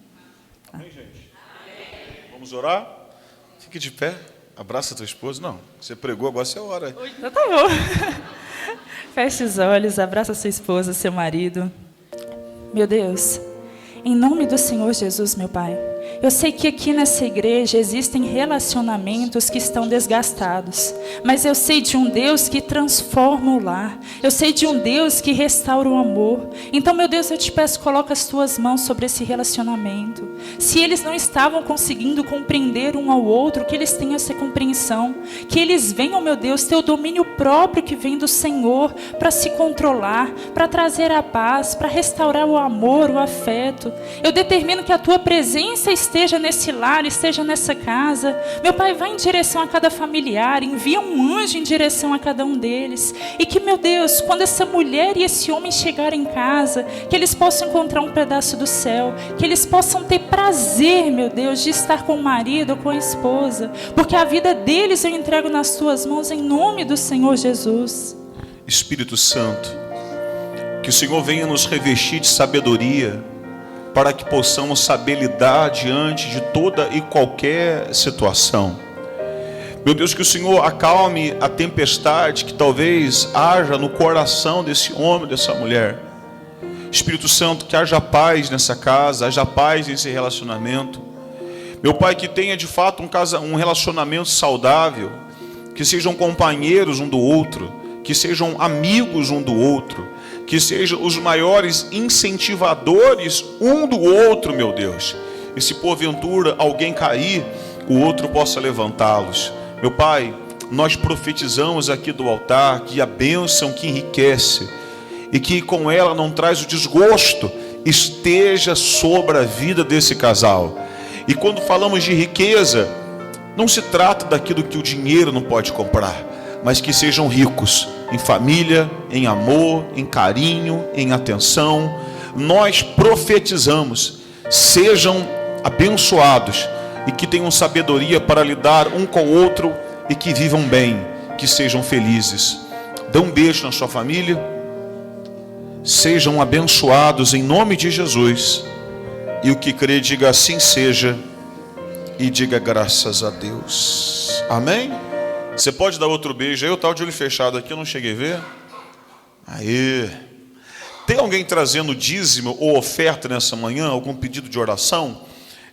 Amém, gente? Amém. Vamos orar? Fique de pé. Abraça a tua esposa. Não, você pregou, agora você ora. Então tá bom. Feche os olhos, abraça a sua esposa, seu marido. Meu Deus, em nome do Senhor Jesus, meu Pai, eu sei que aqui nessa igreja existem relacionamentos que estão desgastados, mas eu sei de um Deus que transforma o lar, eu sei de um Deus que restaura o amor. Então, meu Deus, eu te peço, coloca as tuas mãos sobre esse relacionamento. Se eles não estavam conseguindo compreender um ao outro, que eles tenham essa compreensão, que eles venham, meu Deus, ter o domínio próprio que vem do Senhor para se controlar, para trazer a paz, para restaurar o amor, o afeto. Eu determino que a tua presença esteja nesse lar, esteja nessa casa. Meu Pai, vai em direção a cada familiar, envia um anjo em direção a cada um deles. E que, meu Deus, quando essa mulher e esse homem chegarem em casa, que eles possam encontrar um pedaço do céu, que eles possam ter prazer, meu Deus, de estar com o marido ou com a esposa, porque a vida deles eu entrego nas tuas mãos em nome do Senhor Jesus. Espírito Santo, que o Senhor venha nos revestir de sabedoria, para que possamos saber lidar diante de toda e qualquer situação. Meu Deus, que o Senhor acalme a tempestade que talvez haja no coração desse homem, dessa mulher. Espírito Santo, que haja paz nessa casa, haja paz nesse relacionamento. Meu Pai, que tenha de fato um relacionamento saudável, que sejam companheiros um do outro, que sejam amigos um do outro, que sejam os maiores incentivadores um do outro, meu Deus. E se porventura alguém cair, o outro possa levantá-los. Meu Pai, nós profetizamos aqui do altar que a bênção que enriquece e que com ela não traz o desgosto esteja sobre a vida desse casal. E quando falamos de riqueza, não se trata daquilo que o dinheiro não pode comprar, mas que sejam ricos em família, em amor, em carinho, em atenção. Nós profetizamos, sejam abençoados e que tenham sabedoria para lidar um com o outro e que vivam bem, que sejam felizes. Dê um beijo na sua família. Sejam abençoados em nome de Jesus. E o que crê, diga assim seja. E diga graças a Deus. Amém? Você pode dar outro beijo aí? Eu estava de olho fechado aqui, eu não cheguei a ver. Aí. Tem alguém trazendo dízimo ou oferta nessa manhã? Algum pedido de oração?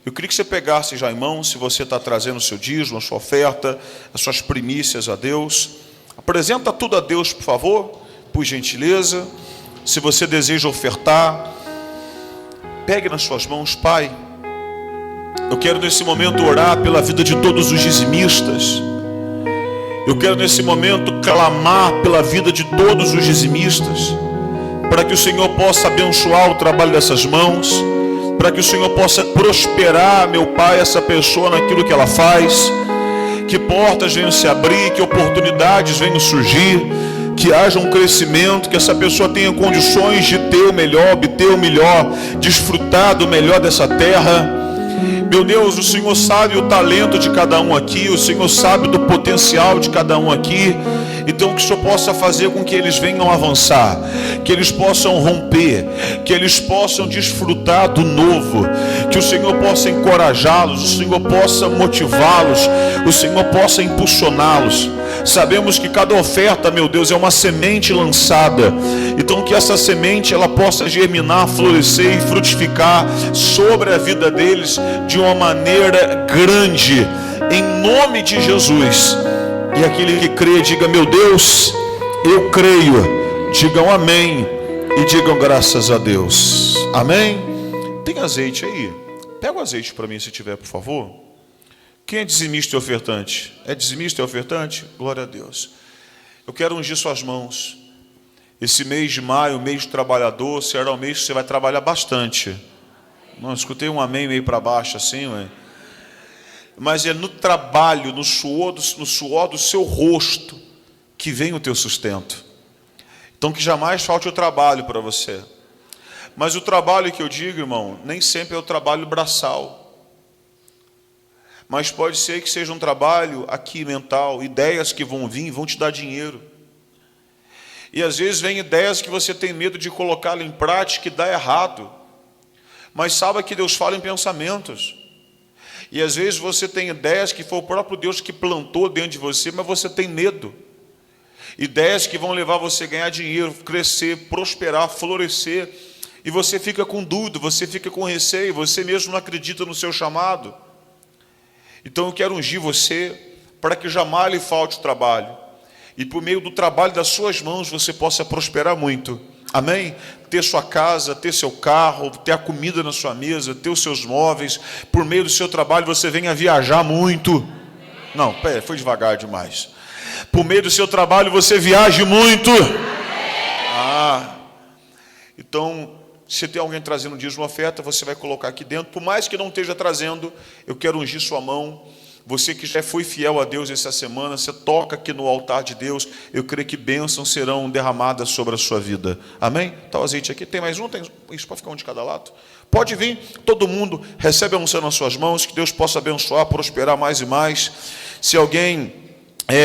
Eu queria que você pegasse já em mão, se você está trazendo o seu dízimo, a sua oferta, as suas primícias a Deus. Apresenta tudo a Deus, por favor, por gentileza. Se você deseja ofertar, pegue nas suas mãos, Pai. Eu quero nesse momento orar pela vida de todos os dizimistas. Eu quero nesse momento clamar pela vida de todos os dizimistas, para que o Senhor possa abençoar o trabalho dessas mãos, para que o Senhor possa prosperar, meu Pai, essa pessoa naquilo que ela faz, que portas venham se abrir, que oportunidades venham surgir, que haja um crescimento, que essa pessoa tenha condições de ter o melhor, obter o melhor, desfrutar do melhor dessa terra. Meu Deus, o Senhor sabe o talento de cada um aqui, o Senhor sabe do potencial de cada um aqui. Então que o Senhor possa fazer com que eles venham avançar, que eles possam romper, que eles possam desfrutar do novo, que o Senhor possa encorajá-los, o Senhor possa motivá-los, o Senhor possa impulsioná-los. Sabemos que cada oferta, meu Deus, é uma semente lançada. Então que essa semente ela possa germinar, florescer e frutificar sobre a vida deles de uma maneira grande, em nome de Jesus. E aquele que crê, diga: meu Deus, eu creio. Digam amém e digam graças a Deus. Amém? Tem azeite aí? Pega o azeite para mim se tiver, por favor. Quem é dizimista e ofertante? É dizimista e ofertante? Glória a Deus. Eu quero ungir suas mãos. Esse mês de maio, mês do trabalhador, será um mês que você vai trabalhar bastante. Não, escutei um amém meio para baixo assim, ué. Mas é no trabalho, no suor do seu rosto que vem o teu sustento. Então que jamais falte o trabalho para você. Mas o trabalho que eu digo, irmão, nem sempre é o trabalho braçal. Mas pode ser que seja um trabalho aqui mental, ideias que vão vir e vão te dar dinheiro. E às vezes vem ideias que você tem medo de colocá-la em prática e dá errado. Mas saiba que Deus fala em pensamentos. E às vezes você tem ideias que foi o próprio Deus que plantou dentro de você, mas você tem medo. Ideias que vão levar você a ganhar dinheiro, crescer, prosperar, florescer. E você fica com dúvida, você fica com receio, você mesmo não acredita no seu chamado. Então eu quero ungir você para que jamais lhe falte o trabalho. E por meio do trabalho das suas mãos você possa prosperar muito. Amém? Ter sua casa, ter seu carro, ter a comida na sua mesa, ter os seus móveis. Por meio do seu trabalho você venha viajar muito. Não, pera, foi devagar demais. Por meio do seu trabalho você viaje muito. Então, se tem alguém trazendo dízimo oferta, você vai colocar aqui dentro. Por mais que não esteja trazendo, eu quero ungir sua mão. Você que já foi fiel a Deus essa semana, você toca aqui no altar de Deus, eu creio que bênçãos serão derramadas sobre a sua vida. Amém? Está o azeite aqui. Tem mais um? Tem... Isso pode ficar um de cada lado? Pode vir, todo mundo recebe a unção nas suas mãos, que Deus possa abençoar, prosperar mais e mais. Se alguém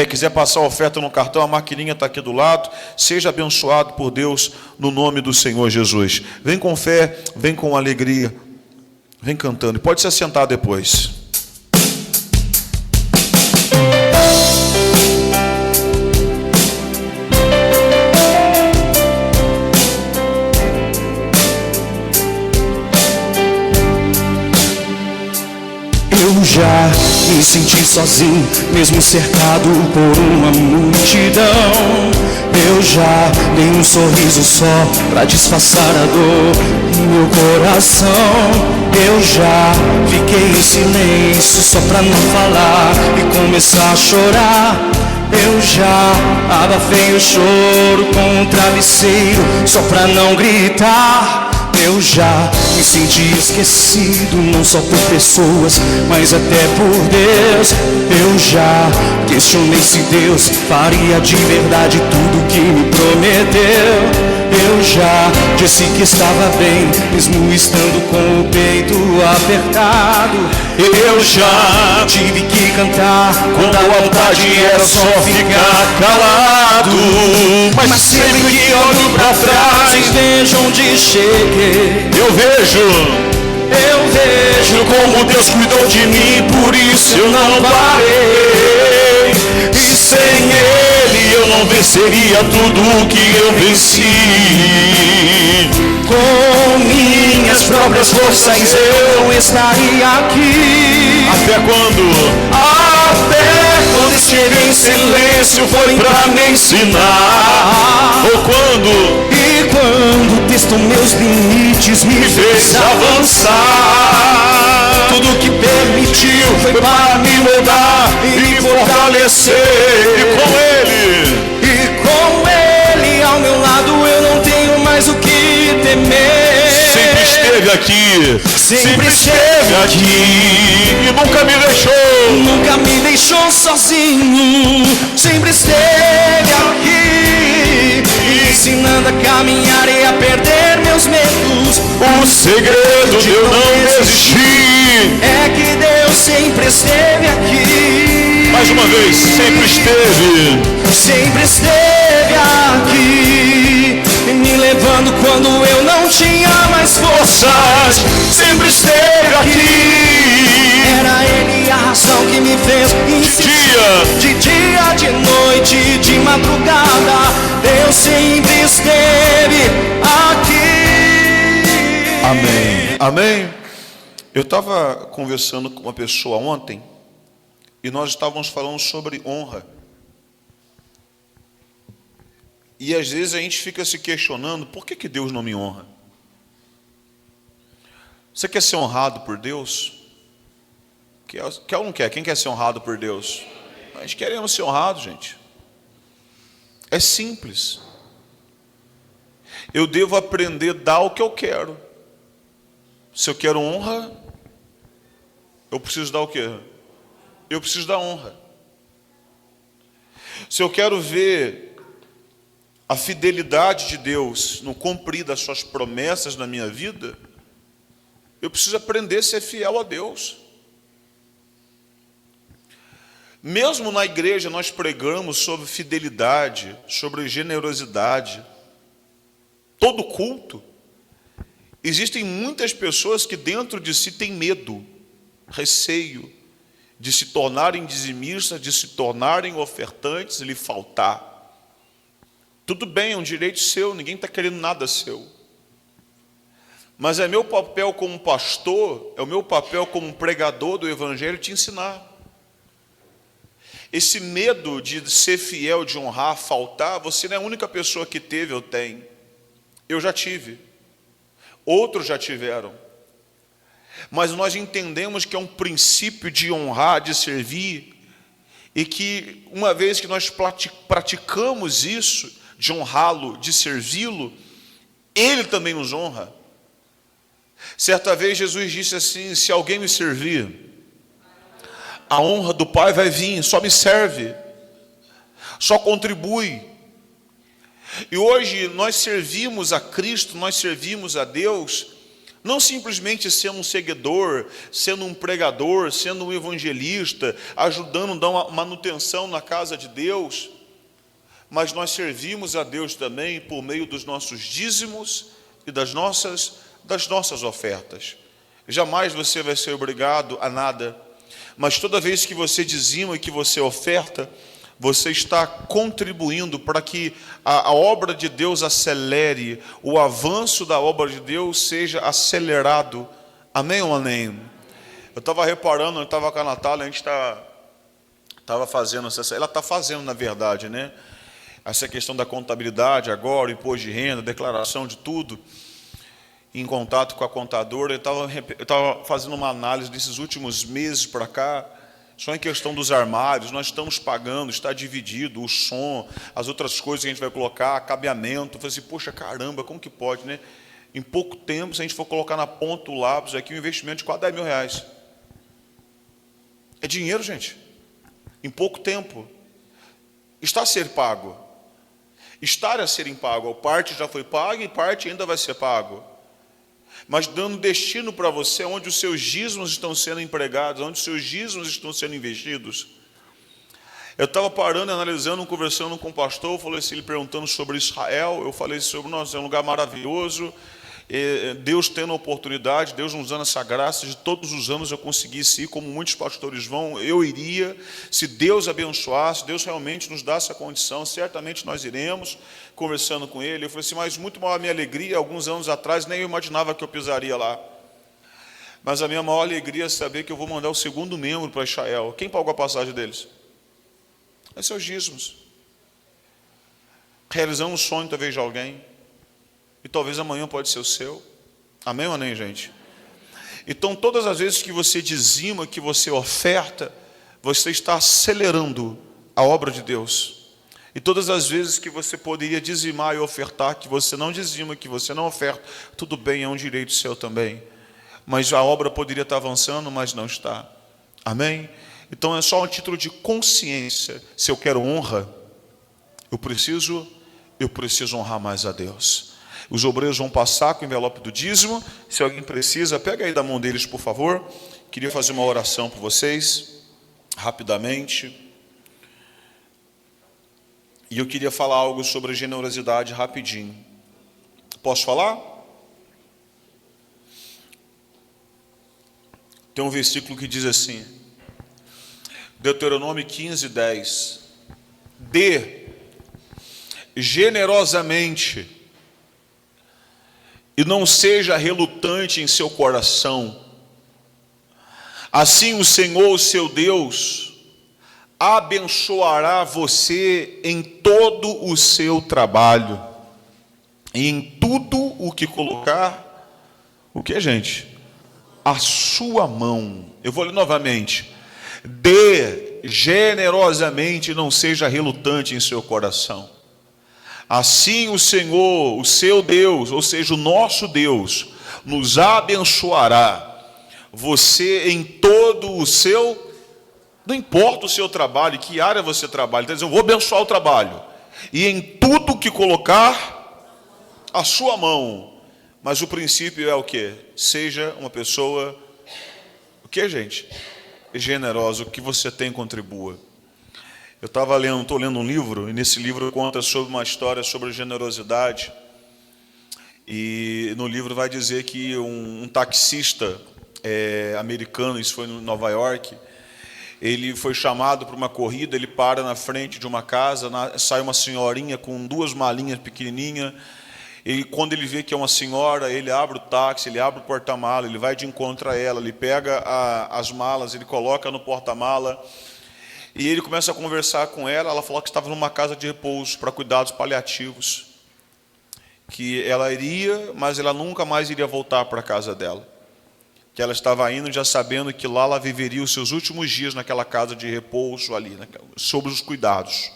quiser passar a oferta no cartão, a maquininha está aqui do lado. Seja abençoado por Deus no nome do Senhor Jesus. Vem com fé, vem com alegria, vem cantando. E pode se assentar depois. Eu já me senti sozinho, mesmo cercado por uma multidão. Eu já dei um sorriso só pra disfarçar a dor em meu coração. Eu já fiquei em silêncio só pra não falar e começar a chorar. Eu já abafei o choro com um travesseiro só pra não gritar. Eu já me senti esquecido, não só por pessoas, mas até por Deus. Eu já questionei se Deus faria de verdade tudo que me prometeu. Eu já disse que estava bem, mesmo estando com o peito apertado. Eu já tive que cantar quando a vontade era só ficar calado. Mas sempre que olho pra trás, vejo onde cheguei. Eu vejo. Eu vejo como Deus cuidou de mim, por isso eu não parei. E sem Ele eu não venceria tudo o que eu venci. Com minhas próprias forças eu estaria aqui. Até quando? Até quando esteve em silêncio foi pra me ensinar. Ou quando? E quando testou meus limites me fez avançar. Tudo que permitiu foi para me moldar e me fortalecer. E com Ele ao meu lado eu não tenho mais o que temer. sempre esteve aqui. Sempre esteve aqui. E nunca me deixou sozinho. Sempre esteve aqui, me ensinando a caminhar e a perder meus medos. O segredo de eu não desistir é que Deus sempre esteve aqui. Mais uma vez, sempre esteve aqui, me levando quando eu não tinha mais forças. Sempre esteve aqui. Era Ele a razão que me fez de dia, de noite, de madrugada. Deus sempre esteve aqui. Amém. Amém. Eu estava conversando com uma pessoa ontem e nós estávamos falando sobre honra. E às vezes a gente fica se questionando, por que Deus não me honra? Você quer ser honrado por Deus? Quer ou não quer? Quem quer ser honrado por Deus? Nós queremos ser honrados, gente. É simples. Eu devo aprender a dar o que eu quero. Se eu quero honra, eu preciso dar o quê? Eu preciso dar honra. Se eu quero ver a fidelidade de Deus no cumprir das suas promessas na minha vida, eu preciso aprender a ser fiel a Deus. Mesmo na igreja nós pregamos sobre fidelidade, sobre generosidade. Todo culto, existem muitas pessoas que dentro de si têm medo, receio de se tornarem dizimistas, de se tornarem ofertantes e lhe faltar. Tudo bem, é um direito seu, ninguém está querendo nada seu. Mas é meu papel como pastor, é o meu papel como pregador do Evangelho te ensinar. Esse medo de ser fiel, de honrar, faltar, você não é a única pessoa que teve ou tem. Eu já tive. Outros já tiveram. Mas nós entendemos que é um princípio de honrar, de servir, e que uma vez que nós praticamos isso, de honrá-lo, de servi-lo, Ele também nos honra. Certa vez Jesus disse assim, se alguém me servir, a honra do Pai vai vir, só me serve, só contribui. E hoje nós servimos a Cristo, nós servimos a Deus, não simplesmente sendo um seguidor, sendo um pregador, sendo um evangelista, ajudando a dar uma manutenção na casa de Deus, mas nós servimos a Deus também por meio dos nossos dízimos e das nossas ofertas. Jamais você vai ser obrigado a nada, mas toda vez que você dizima e que você oferta, você está contribuindo para que a obra de Deus acelere, o avanço da obra de Deus seja acelerado. Amém ou amém? Eu estava reparando, eu estava com a Natália, a gente estava fazendo, ela está fazendo na verdade, né? Essa questão da contabilidade agora, imposto de renda, declaração de tudo, em contato com a contadora. Eu estava fazendo uma análise desses últimos meses para cá, só em questão dos armários, nós estamos pagando, está dividido, o som, as outras coisas que a gente vai colocar, cabeamento. Eu falei assim, poxa, caramba, como que pode, né? Em pouco tempo, se a gente for colocar na ponta o lápis aqui, um investimento de quase 10 mil reais. É dinheiro, gente. Em pouco tempo. Está a ser pago. Estar a serem pago. Parte já foi paga e parte ainda vai ser pago. Mas dando destino para você, onde os seus dízimos estão sendo empregados, onde os seus dízimos estão sendo investidos. Eu estava parando, analisando, conversando com o pastor, eu falei assim, ele perguntando sobre Israel, eu falei sobre, nossa, é um lugar maravilhoso, Deus tendo a oportunidade, Deus nos dando essa graça de todos os anos eu conseguisse ir, como muitos pastores vão, eu iria. Se Deus abençoasse, Deus realmente nos dá essa condição, certamente nós iremos. Conversando com ele, eu falei assim, mas muito maior a minha alegria, alguns anos atrás nem eu imaginava que eu pisaria lá. Mas a minha maior alegria é saber que eu vou mandar o segundo membro para Israel. Quem pagou a passagem deles? É seus dízimos. Realizando um sonho talvez de alguém. E talvez amanhã pode ser o seu. Amém ou nem, gente? Então, todas as vezes que você dizima, que você oferta, você está acelerando a obra de Deus. E todas as vezes que você poderia dizimar e ofertar, que você não dizima, que você não oferta, tudo bem, é um direito seu também. Mas a obra poderia estar avançando, mas não está. Amém? Então, é só um título de consciência. Se eu quero honra, eu preciso honrar mais a Deus. Os obreiros vão passar com o envelope do dízimo. Se alguém precisa, pega aí da mão deles, por favor. Queria fazer uma oração por vocês, rapidamente. E eu queria falar algo sobre generosidade rapidinho. Posso falar? Tem um versículo que diz assim, Deuteronômio 15:10. Dê generosamente e não seja relutante em seu coração. Assim o Senhor, o seu Deus, abençoará você em todo o seu trabalho e em tudo o que colocar, o que, gente? A sua mão. Eu vou ler novamente. Dê generosamente e não seja relutante em seu coração. Assim o Senhor, o seu Deus, ou seja, o nosso Deus, nos abençoará. Você em todo o seu, não importa o seu trabalho, que área você trabalha, então, eu vou abençoar o trabalho. E em tudo que colocar a sua mão. Mas o princípio é o quê? Seja uma pessoa, o que, gente? Generosa, o que você tem, contribua. Eu estou lendo um livro, e nesse livro conta sobre uma história sobre generosidade. E no livro vai dizer que um taxista americano, isso foi em Nova York, ele foi chamado para uma corrida, ele para na frente de uma casa, sai uma senhorinha com 2 malinhas pequenininhas, e quando ele vê que é uma senhora, ele abre o táxi, ele abre o porta-mala, ele vai de encontro a ela, ele pega as malas, ele coloca no porta-mala, e ele começa a conversar com ela. Ela falou que estava numa casa de repouso para cuidados paliativos, que ela iria, mas ela nunca mais iria voltar para a casa dela, que ela estava indo já sabendo que lá ela viveria os seus últimos dias naquela casa de repouso ali, sob os cuidados.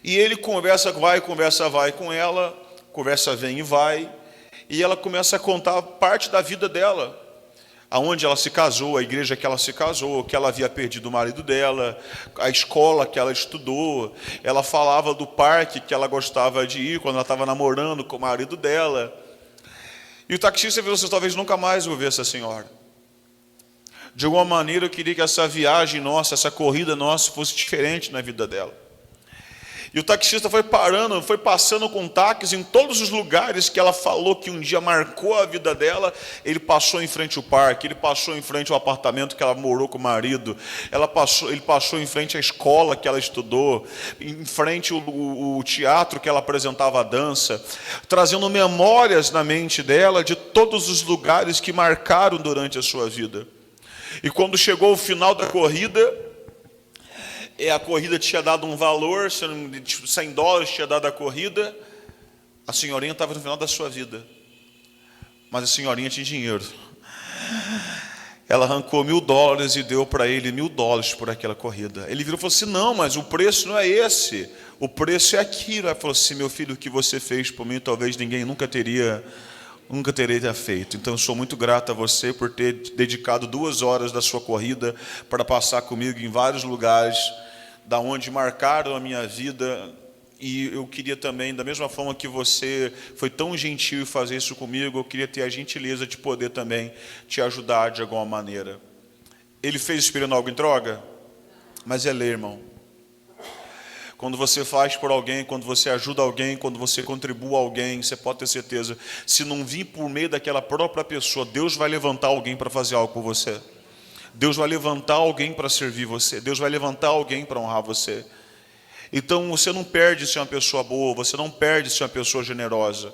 E ele conversa vai com ela, conversa vem e vai, e ela começa a contar parte da vida dela, aonde ela se casou, a igreja que ela se casou, que ela havia perdido o marido dela, a escola que ela estudou. Ela falava do parque que ela gostava de ir quando ela estava namorando com o marido dela. E o taxista falou assim, talvez nunca mais vou ver essa senhora. De alguma maneira eu queria que essa viagem nossa, essa corrida nossa fosse diferente na vida dela. E o taxista foi passando com táxis em todos os lugares que ela falou que um dia marcou a vida dela. Ele passou em frente ao parque, ele passou em frente ao apartamento que ela morou com o marido, ele passou em frente à escola que ela estudou, em frente ao teatro que ela apresentava a dança, trazendo memórias na mente dela de todos os lugares que marcaram durante a sua vida. E quando chegou o final da corrida, a corrida tinha dado um valor, $100 tinha dado a corrida, a senhorinha estava no final da sua vida, mas a senhorinha tinha dinheiro. Ela arrancou $1.000 e deu para ele $1.000 por aquela corrida. Ele virou e falou assim, não, mas o preço não é esse, o preço é aquilo. Ela falou assim, meu filho, o que você fez por mim, talvez ninguém nunca teria feito. Então eu sou muito grato a você por ter dedicado 2 horas da sua corrida para passar comigo em vários lugares da onde marcaram a minha vida. E eu queria também, da mesma forma que você foi tão gentil em fazer isso comigo, eu queria ter a gentileza de poder também te ajudar de alguma maneira. Ele fez esperando algo em troca? Mas é ler, irmão. Quando você faz por alguém, quando você ajuda alguém, quando você contribui a alguém, você pode ter certeza, se não vir por meio daquela própria pessoa, Deus vai levantar alguém para fazer algo por você. Deus vai levantar alguém para servir você. Deus vai levantar alguém para honrar você. Então você não perde ser uma pessoa boa, você não perde ser uma pessoa generosa.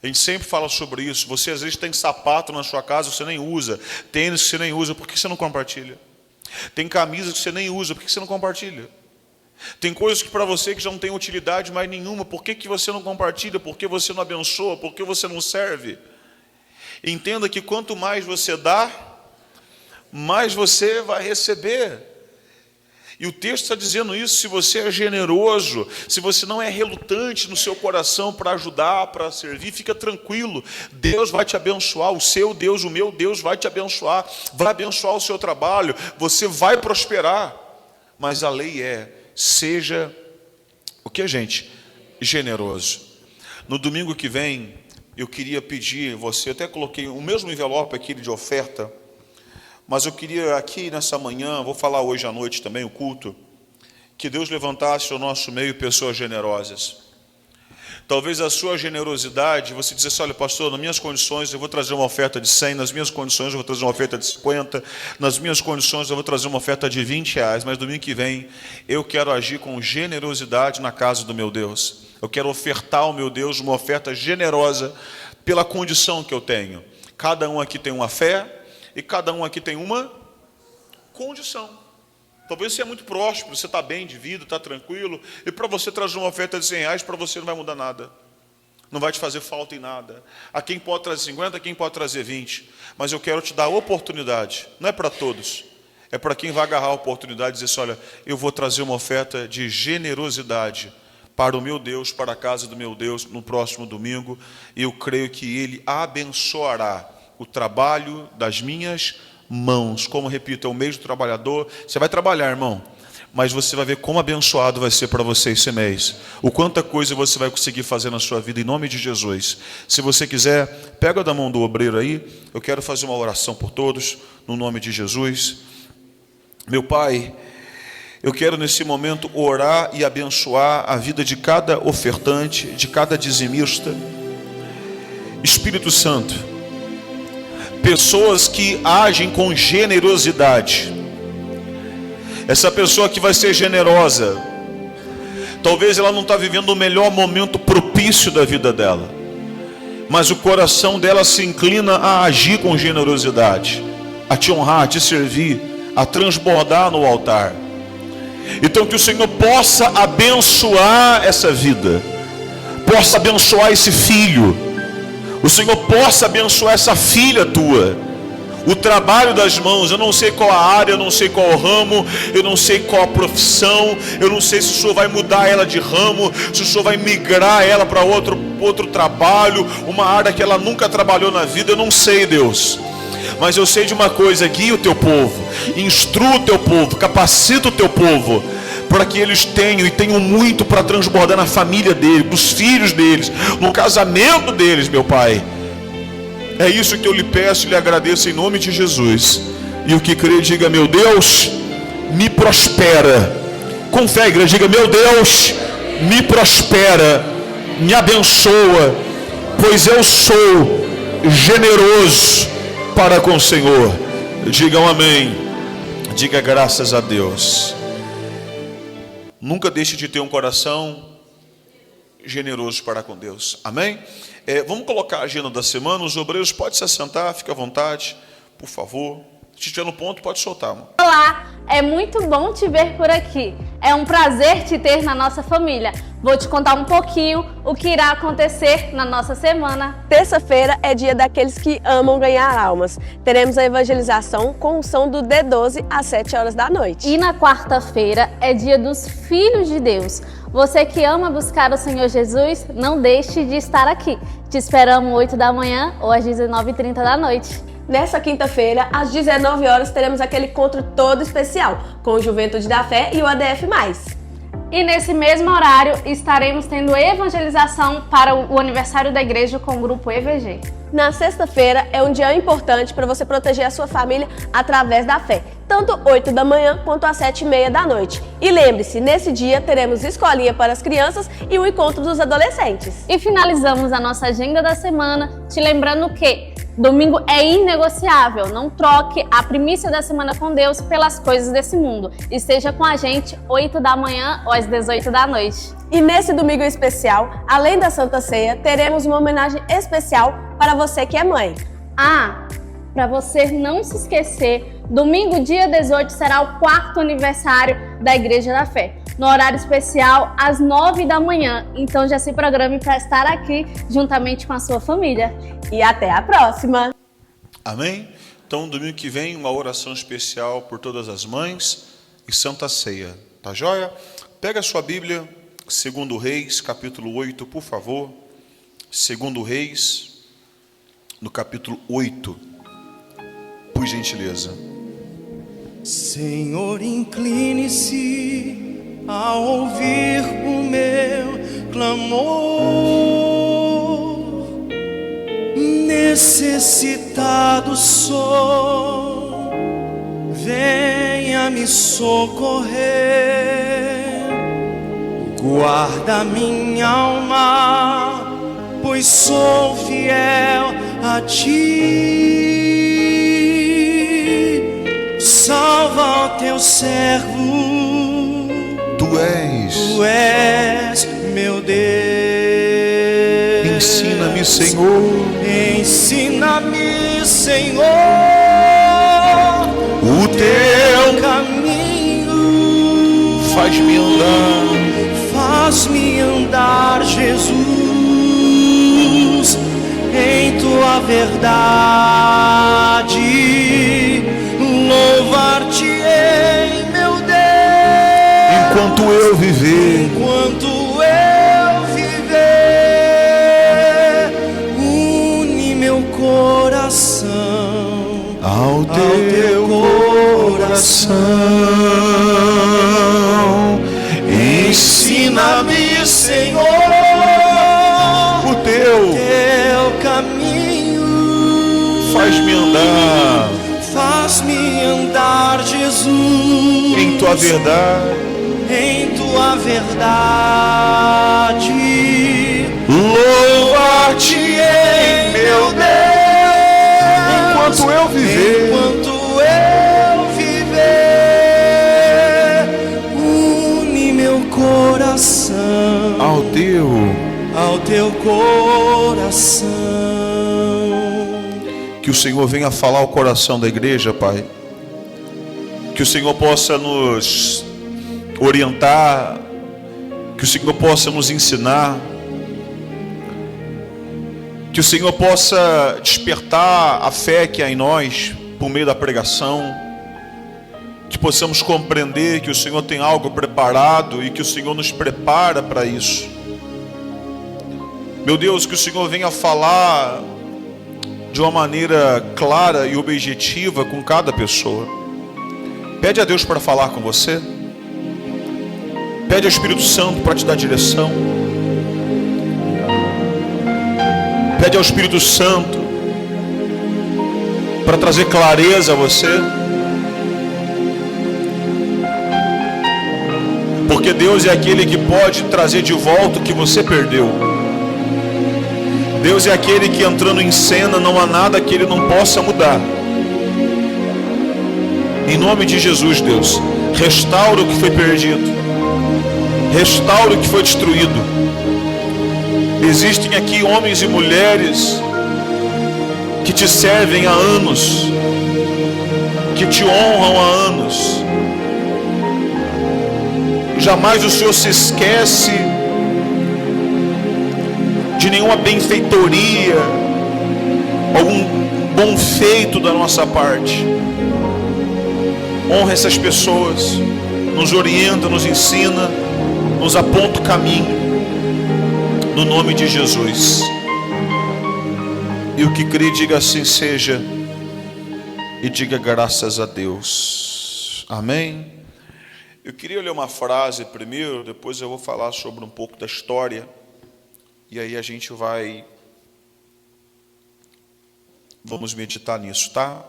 A gente sempre fala sobre isso. Você às vezes tem sapato na sua casa, você nem usa. Tênis que você nem usa, por que você não compartilha? Tem camisa que você nem usa, por que você não compartilha? Tem coisas que para você que já não tem utilidade mais nenhuma, por que você não compartilha? Por que você não abençoa? Por que você não serve? Entenda que quanto mais você dá, mais você vai receber. E o texto está dizendo isso. Se você é generoso, se você não é relutante no seu coração para ajudar, para servir, fica tranquilo, Deus vai te abençoar, o seu Deus, o meu Deus vai te abençoar, vai abençoar o seu trabalho, você vai prosperar. Mas a lei é: seja o que, gente? Generoso. No domingo que vem, eu queria pedir você, até coloquei o mesmo envelope aqui de oferta, mas eu queria aqui nessa manhã, vou falar hoje à noite também, o culto, que Deus levantasse ao nosso meio pessoas generosas. Talvez a sua generosidade, você dissesse: olha, pastor, nas minhas condições eu vou trazer uma oferta de 100, nas minhas condições eu vou trazer uma oferta de 50, nas minhas condições eu vou trazer uma oferta de 20 reais, mas domingo que vem eu quero agir com generosidade na casa do meu Deus. Eu quero ofertar ao meu Deus uma oferta generosa pela condição que eu tenho. Cada um aqui tem uma fé e cada um aqui tem uma condição. Talvez você é muito próspero, você está bem de vida, está tranquilo, e para você trazer uma oferta de 100 reais, para você não vai mudar nada. Não vai te fazer falta em nada. A quem pode trazer 50, a quem pode trazer 20. Mas eu quero te dar a oportunidade. Não é para todos. É para quem vai agarrar a oportunidade e dizer assim: olha, eu vou trazer uma oferta de generosidade para o meu Deus, para a casa do meu Deus, no próximo domingo. E eu creio que Ele abençoará o trabalho das minhas mãos. Como, repito, é o mês do trabalhador. Você vai trabalhar, irmão, mas você vai ver como abençoado vai ser para você esse mês. O quanta coisa você vai conseguir fazer na sua vida, em nome de Jesus. Se você quiser, pega da mão do obreiro aí. Eu quero fazer uma oração por todos, no nome de Jesus. Meu Pai, eu quero nesse momento orar e abençoar a vida de cada ofertante, de cada dizimista. Espírito Santo, pessoas que agem com generosidade. Essa pessoa que vai ser generosa, talvez ela não está vivendo o melhor momento propício da vida dela, mas o coração dela se inclina a agir com generosidade, a te honrar, a te servir, a transbordar no altar. Então que o Senhor possa abençoar essa vida, possa abençoar esse filho, o Senhor possa abençoar essa filha tua, o trabalho das mãos. Eu não sei qual a área, eu não sei qual o ramo, eu não sei qual a profissão, eu não sei se o Senhor vai mudar ela de ramo, se o Senhor vai migrar ela para outro trabalho, uma área que ela nunca trabalhou na vida. Eu não sei, Deus, mas eu sei de uma coisa: guia o teu povo, instrua o teu povo, capacita o teu povo, para que eles tenham muito para transbordar na família deles, nos filhos deles, no casamento deles, meu Pai. É isso que eu lhe peço e lhe agradeço em nome de Jesus. E o que crê, diga: meu Deus, me prospera. Com fé, igreja, diga: meu Deus, me prospera, me abençoa, pois eu sou generoso para com o Senhor. Digam amém. Diga graças a Deus. Nunca deixe de ter um coração generoso para com Deus. Amém? Vamos colocar a agenda da semana. Os obreiros podem se assentar, fique à vontade, por favor. Se estiver no ponto, pode soltar, mano. Olá, é muito bom te ver por aqui. É um prazer te ter na nossa família. Vou te contar um pouquinho o que irá acontecer na nossa semana. Terça-feira é dia daqueles que amam ganhar almas. Teremos a evangelização com o som do D12 às 7 horas da noite. E na quarta-feira é dia dos Filhos de Deus. Você que ama buscar o Senhor Jesus, não deixe de estar aqui. Te esperamos 8 da manhã ou às 19h30 da noite. Nessa quinta-feira, às 19 horas, teremos aquele encontro todo especial com o Juventude da Fé e o ADF+. E nesse mesmo horário, estaremos tendo evangelização para o aniversário da igreja com o grupo EVG. Na sexta-feira é um dia importante para você proteger a sua família através da fé. tanto 8 da manhã quanto às 7h30 da noite. E lembre-se, nesse dia teremos escolinha para as crianças e o encontro dos adolescentes. E finalizamos a nossa agenda da semana te lembrando que domingo é inegociável. Não troque a primícia da semana com Deus pelas coisas desse mundo. Esteja com a gente 8 da manhã ou às 18 da noite. E nesse domingo especial, além da Santa Ceia, teremos uma homenagem especial para você que é mãe. Ah, para você não se esquecer, domingo, dia 18, será o 4º aniversário da Igreja da Fé, no horário especial, às 9 da manhã. Então já se programe para estar aqui juntamente com a sua família. E até a próxima! Amém? Então, domingo que vem, uma oração especial por todas as mães e Santa Ceia. Tá joia? Pega a sua Bíblia, 2 Reis, capítulo 8, por favor. 2 Reis, no capítulo 8. Por gentileza. Senhor, incline-se a ouvir o meu clamor. Necessitado sou, venha me socorrer. Guarda minha alma, pois sou fiel a ti. Salva o teu servo, Tu és meu Deus. Ensina-me, Senhor, Ensina-me, Senhor, o teu caminho. faz-me andar. Faz-me andar, Jesus, em tua verdade. Louvar-te-ei, meu Deus, Enquanto eu viver, enquanto eu viver. Une meu coração ao teu coração. Ensina-me, Senhor, O teu caminho. faz-me andar Faz-me andar, Jesus, em tua verdade. em tua verdade. Louvar-te-ei, meu Deus, enquanto eu viver. Enquanto eu viver, une meu coração Ao teu coração. Que o Senhor venha falar ao coração da igreja, Pai. Que o Senhor possa nos orientar, que o Senhor possa nos ensinar, que o Senhor possa despertar a fé que há em nós por meio da pregação, que possamos compreender que o Senhor tem algo preparado e que o Senhor nos prepara para isso. Meu Deus, que o Senhor venha falar de uma maneira clara e objetiva com cada pessoa. Pede a Deus para falar com você. Pede ao Espírito Santo para te dar direção. Pede ao Espírito Santo para trazer clareza a você. Porque Deus é aquele que pode trazer de volta o que você perdeu. Deus é aquele que, entrando em cena, não há nada que Ele não possa mudar. Em nome de Jesus, Deus, restaura o que foi perdido. Restaura o que foi destruído. Existem aqui homens e mulheres que te servem há anos, que te honram há anos. Jamais o Senhor se esquece de nenhuma benfeitoria, algum bom feito da nossa parte. Honra essas pessoas, nos orienta, nos ensina, nos aponta o caminho, no nome de Jesus. E o que crê, diga assim seja, e diga graças a Deus. Amém? Eu queria ler uma frase primeiro, depois eu vou falar sobre um pouco da história. E aí a gente vamos meditar nisso, tá?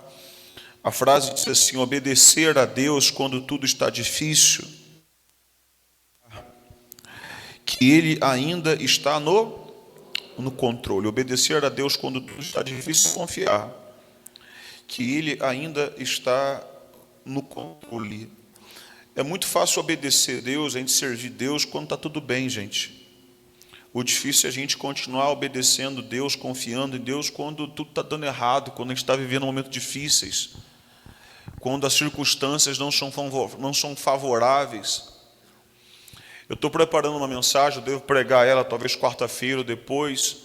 A frase diz assim: obedecer a Deus quando tudo está difícil, que Ele ainda está no controle. Obedecer a Deus quando tudo está difícil, confiar que Ele ainda está no controle. É muito fácil obedecer a Deus, a gente servir Deus quando está tudo bem, gente. O difícil é a gente continuar obedecendo Deus, confiando em Deus quando tudo está dando errado, quando a gente está vivendo momentos difíceis, quando as circunstâncias não são favoráveis. Eu estou preparando uma mensagem, eu devo pregar ela talvez quarta-feira ou depois,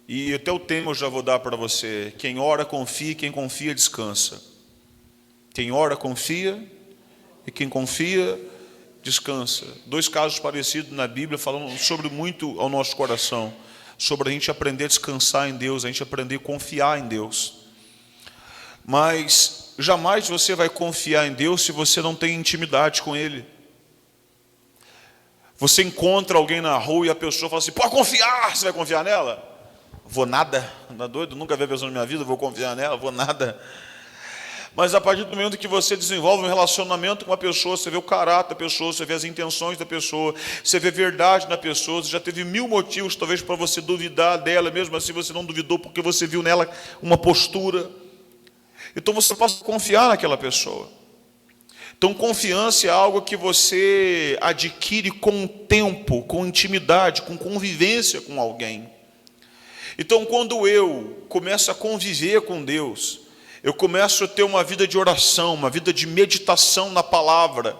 e até o tema eu já vou dar para você. Quem ora confia, quem confia descansa. Quem ora confia, e quem confia descansa. Dois casos parecidos na Bíblia, falando sobre muito ao nosso coração, sobre a gente aprender a descansar em Deus, a gente aprender a confiar em Deus. Mas jamais você vai confiar em Deus se você não tem intimidade com Ele. Você encontra alguém na rua e a pessoa fala assim: pode confiar, você vai confiar nela? Vou nada, não é doido? Nunca vi a pessoa na minha vida, vou confiar nela, vou nada. Mas a partir do momento que você desenvolve um relacionamento com a pessoa, você vê o caráter da pessoa, você vê as intenções da pessoa, você vê a verdade na pessoa, você já teve 1000 motivos talvez para você duvidar dela, mesmo assim você não duvidou porque você viu nela uma postura. Então você passa a confiar naquela pessoa. Então confiança é algo que você adquire com o tempo, com intimidade, com convivência com alguém. Então quando eu começo a conviver com Deus, eu começo a ter uma vida de oração, uma vida de meditação na palavra.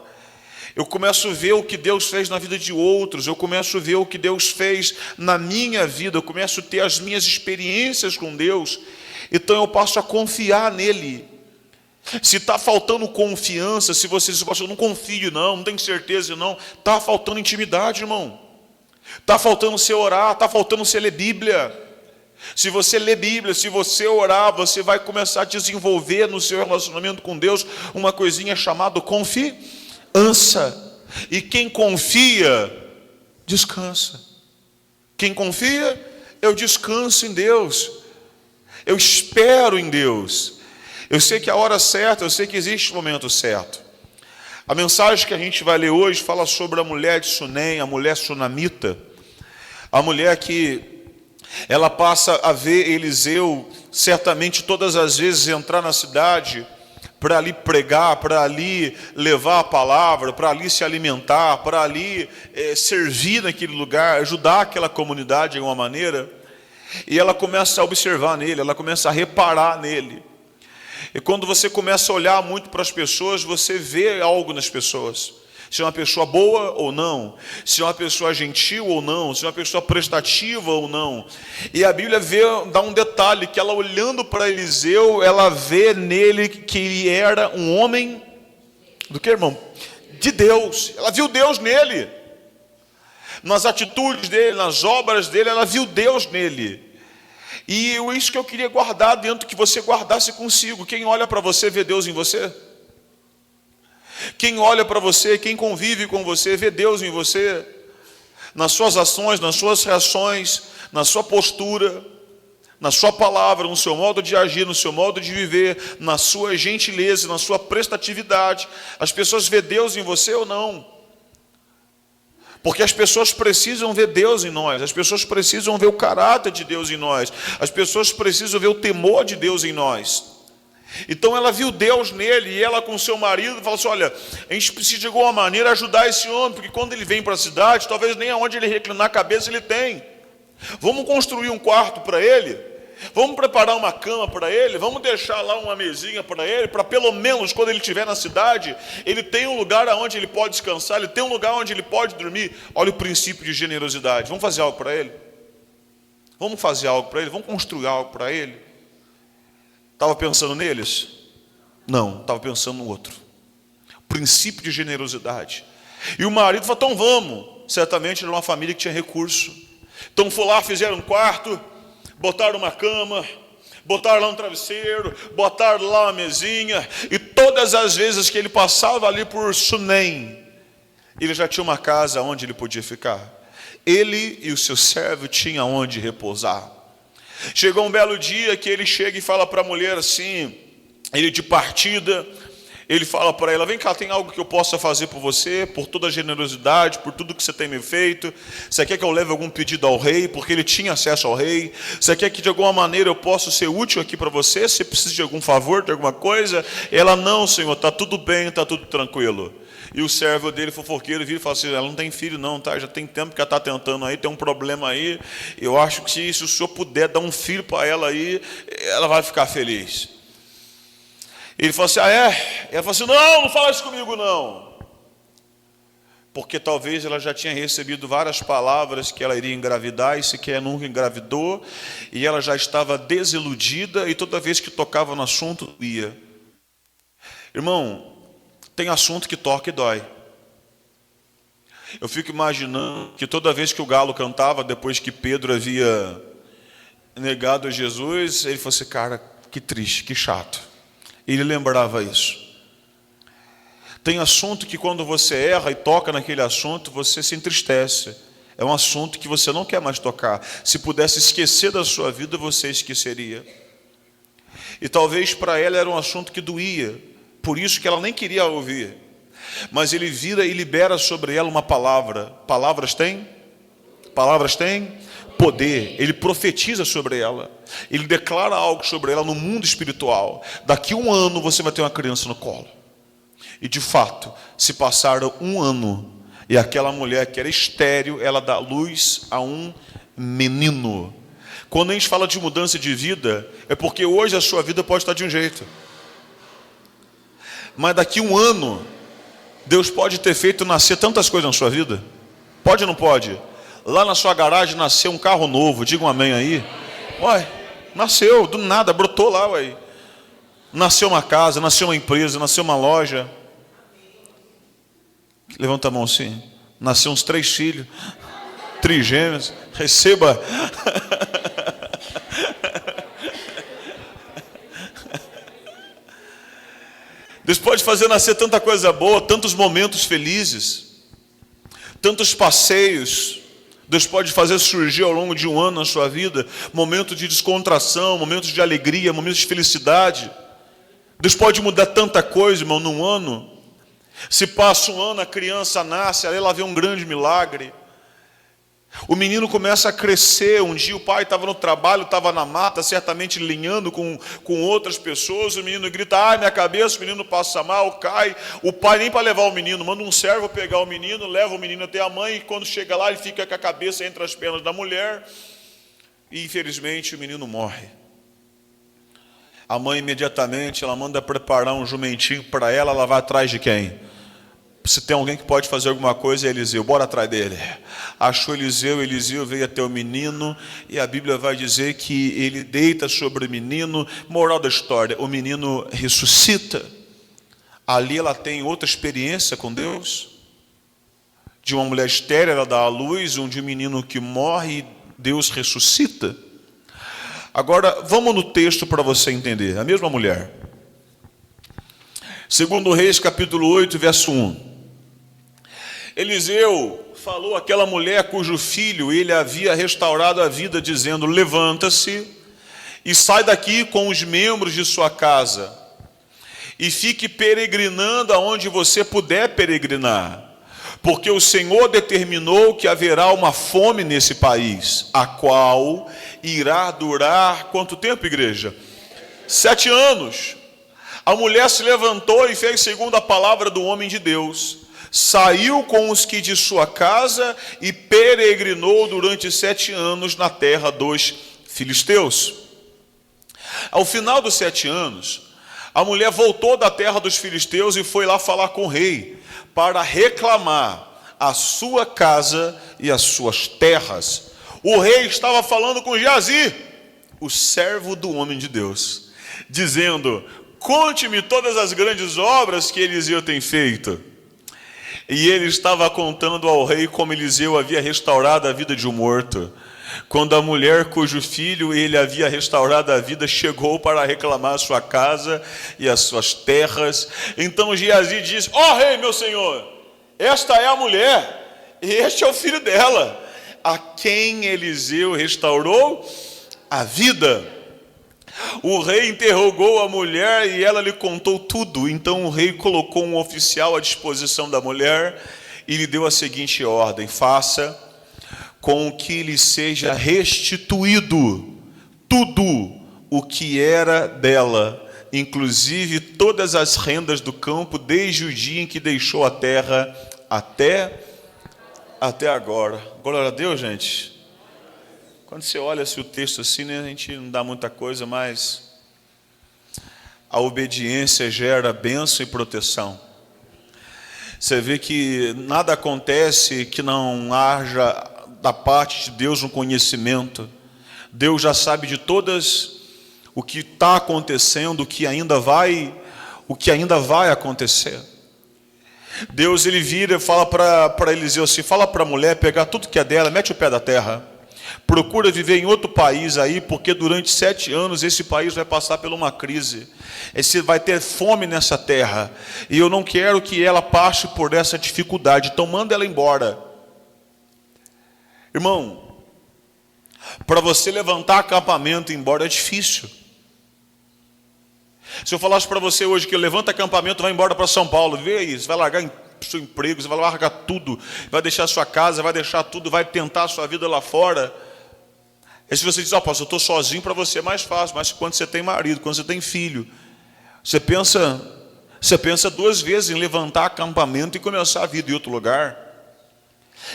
Eu começo a ver o que Deus fez na vida de outros. Eu começo a ver o que Deus fez na minha vida. Eu começo a ter as minhas experiências com Deus. Então eu passo a confiar nele. Se está faltando confiança, se você diz: eu não confio não tenho certeza não, está faltando intimidade, irmão. Está faltando você orar, está faltando você ler Bíblia. Se você ler Bíblia, se você orar, você vai começar a desenvolver no seu relacionamento com Deus uma coisinha chamada confiança. E quem confia, descansa. Quem confia, eu descanso em Deus. Eu espero em Deus. Eu sei que a hora certa, eu sei que existe o momento certo. A mensagem que a gente vai ler hoje fala sobre a mulher de Sunem, a mulher sunamita. A mulher que ela passa a ver Eliseu, certamente todas as vezes, entrar na cidade para ali pregar, para ali levar a palavra, para ali se alimentar, para ali servir naquele lugar, ajudar aquela comunidade de alguma maneira. E ela começa a observar nele, ela começa a reparar nele. E quando você começa a olhar muito para as pessoas, você vê algo nas pessoas. Se é uma pessoa boa ou não, se é uma pessoa gentil ou não, se é uma pessoa prestativa ou não. E a Bíblia dá um detalhe, que ela olhando para Eliseu, ela vê nele que ele era um homem, do que, irmão? De Deus. Ela viu Deus nele. Nas atitudes dele, nas obras dele, ela viu Deus nele. E isso que eu queria guardar dentro, que você guardasse consigo. Quem olha para você, vê Deus em você? Quem olha para você, quem convive com você, vê Deus em você, nas suas ações, nas suas reações, na sua postura, na sua palavra, no seu modo de agir, no seu modo de viver, na sua gentileza, na sua prestatividade. As pessoas vê Deus em você ou não? Porque as pessoas precisam ver Deus em nós, as pessoas precisam ver o caráter de Deus em nós, as pessoas precisam ver o temor de Deus em nós. Então ela viu Deus nele, e ela com seu marido falou assim: olha, a gente precisa de alguma maneira ajudar esse homem, porque quando ele vem para a cidade, talvez nem aonde ele reclinar a cabeça ele tem. Vamos construir um quarto para ele, vamos preparar uma cama para ele, vamos deixar lá uma mesinha para ele, para pelo menos quando ele estiver na cidade, ele tem um lugar onde ele pode descansar, ele tem um lugar onde ele pode dormir. Olha o princípio de generosidade. Vamos fazer algo para ele? Vamos fazer algo para ele? Vamos construir algo para ele? Estava pensando neles? Não, estava pensando no outro. Princípio de generosidade. E o marido falou: então vamos. Certamente era uma família que tinha recurso. Então foi lá, fizeram um quarto, botaram uma cama, botaram lá um travesseiro, botaram lá uma mesinha. E todas as vezes que ele passava ali por Sunem, ele já tinha uma casa onde ele podia ficar. Ele e o seu servo tinham onde repousar. Chegou um belo dia que ele chega e fala para a mulher assim: ele de partida, ele fala para ela: vem cá, tem algo que eu possa fazer por você, por toda a generosidade, por tudo que você tem me feito? Você quer que eu leve algum pedido ao rei? Porque ele tinha acesso ao rei. Você quer que de alguma maneira eu possa ser útil aqui para você? Se precisa de algum favor, de alguma coisa? Ela: não, Senhor, está tudo bem, está tudo tranquilo. E o servo dele, fofoqueiro, vira e fala assim: ela não tem filho não, tá? Já tem tempo que ela está tentando aí, tem um problema aí. Eu acho que se o senhor puder dar um filho para ela aí, ela vai ficar feliz. Ele falou assim: ah, é? Ela falou assim: não fala isso comigo não. Porque talvez ela já tinha recebido várias palavras que ela iria engravidar e sequer nunca engravidou. E ela já estava desiludida e toda vez que tocava no assunto, ia. Irmão, tem assunto que toca e dói. Eu fico imaginando que toda vez que o galo cantava, depois que Pedro havia negado a Jesus, ele falou assim: cara, que triste, que chato. Ele lembrava isso. Tem assunto que quando você erra e toca naquele assunto, você se entristece. É um assunto que você não quer mais tocar. Se pudesse esquecer da sua vida, você esqueceria. E talvez para ela era um assunto que doía, por isso que ela nem queria ouvir. Mas ele vira e libera sobre ela uma palavra. Palavras têm? Palavras têm poder. Ele profetiza sobre ela. Ele declara algo sobre ela no mundo espiritual. Daqui a 1 ano você vai ter uma criança no colo. E de fato, se passaram 1 ano e aquela mulher que era estéril, ela dá luz a um menino. Quando a gente fala de mudança de vida, é porque hoje a sua vida pode estar de um jeito. Mas daqui a 1 ano, Deus pode ter feito nascer tantas coisas na sua vida. Pode ou não pode? Lá na sua garagem nasceu um carro novo, diga um amém aí. Ué, nasceu, do nada, brotou lá, ué. Nasceu uma casa, nasceu uma empresa, nasceu uma loja. Levanta a mão assim. Nasceu uns 3 filhos, trigêmeos. Receba. Deus pode fazer nascer tanta coisa boa, tantos momentos felizes, tantos passeios. Deus pode fazer surgir ao longo de 1 ano na sua vida momentos de descontração, momentos de alegria, momentos de felicidade. Deus pode mudar tanta coisa, irmão, num ano. Se passa 1 ano, a criança nasce, aí ela vê um grande milagre. O menino começa a crescer. Um dia o pai estava no trabalho, estava na mata, certamente linhando com outras pessoas. O menino grita: ai, minha cabeça. O menino passa mal, cai. O pai nem para levar o menino, manda um servo pegar o menino, leva o menino até a mãe. E quando chega lá, ele fica com a cabeça entre as pernas da mulher. E infelizmente o menino morre. A mãe imediatamente, ela manda preparar um jumentinho para ela. Ela vai atrás de quem? Se tem alguém que pode fazer alguma coisa, é Eliseu. Bora atrás dele. Achou Eliseu, Eliseu veio até o menino. E a Bíblia vai dizer que ele deita sobre o menino. Moral da história: o menino ressuscita. Ali ela tem outra experiência com Deus. De uma mulher estéril, ela dá à luz. De um menino que morre, Deus ressuscita. Agora, vamos no texto para você entender. A mesma mulher. 2 Reis, capítulo 8, verso 1. Eliseu falou àquela mulher cujo filho ele havia restaurado a vida, dizendo: levanta-se e sai daqui com os membros de sua casa e fique peregrinando aonde você puder peregrinar, porque o Senhor determinou que haverá uma fome nesse país, a qual irá durar quanto tempo, igreja? 7 anos. A mulher se levantou e fez segundo a palavra do homem de Deus. Saiu com os que de sua casa e peregrinou durante 7 anos na terra dos filisteus. Ao final dos 7 anos, a mulher voltou da terra dos filisteus e foi lá falar com o rei para reclamar a sua casa e as suas terras. O rei estava falando com Geazi, o servo do homem de Deus, dizendo: conte-me todas as grandes obras que Eliseu tem feito. E ele estava contando ao rei como Eliseu havia restaurado a vida de um morto. Quando a mulher cujo filho ele havia restaurado a vida chegou para reclamar a sua casa e as suas terras, então Geazi disse: ó rei, meu senhor, esta é a mulher, e este é o filho dela, a quem Eliseu restaurou a vida. O rei interrogou a mulher e ela lhe contou tudo. Então o rei colocou um oficial à disposição da mulher e lhe deu a seguinte ordem: faça com que lhe seja restituído tudo o que era dela, inclusive todas as rendas do campo, desde o dia em que deixou a terra até agora. Glória a Deus, gente. Quando você olha o texto assim, né, a gente não dá muita coisa, mas a obediência gera bênção e proteção. Você vê que nada acontece que não haja da parte de Deus um conhecimento. Deus já sabe de todas o que está acontecendo, o que ainda vai acontecer. Deus, ele vira e fala para Eliseu assim: fala para a mulher pegar tudo que é dela, mete o pé da terra, procura viver em outro país aí, porque durante 7 anos esse país vai passar por uma crise, você vai ter fome nessa terra, e eu não quero que ela passe por essa dificuldade, então manda ela embora. Irmão, para você levantar acampamento e ir embora é difícil. Se eu falasse para você hoje que levanta acampamento, vai embora para São Paulo, vê aí, você vai largar seu emprego, você vai largar tudo, vai deixar sua casa, vai deixar tudo, vai tentar a sua vida lá fora. E se você diz: ó, pastor, eu estou sozinho, para você é mais fácil. Mas quando você tem marido, quando você tem filho, você pensa 2 vezes em levantar acampamento e começar a vida em outro lugar.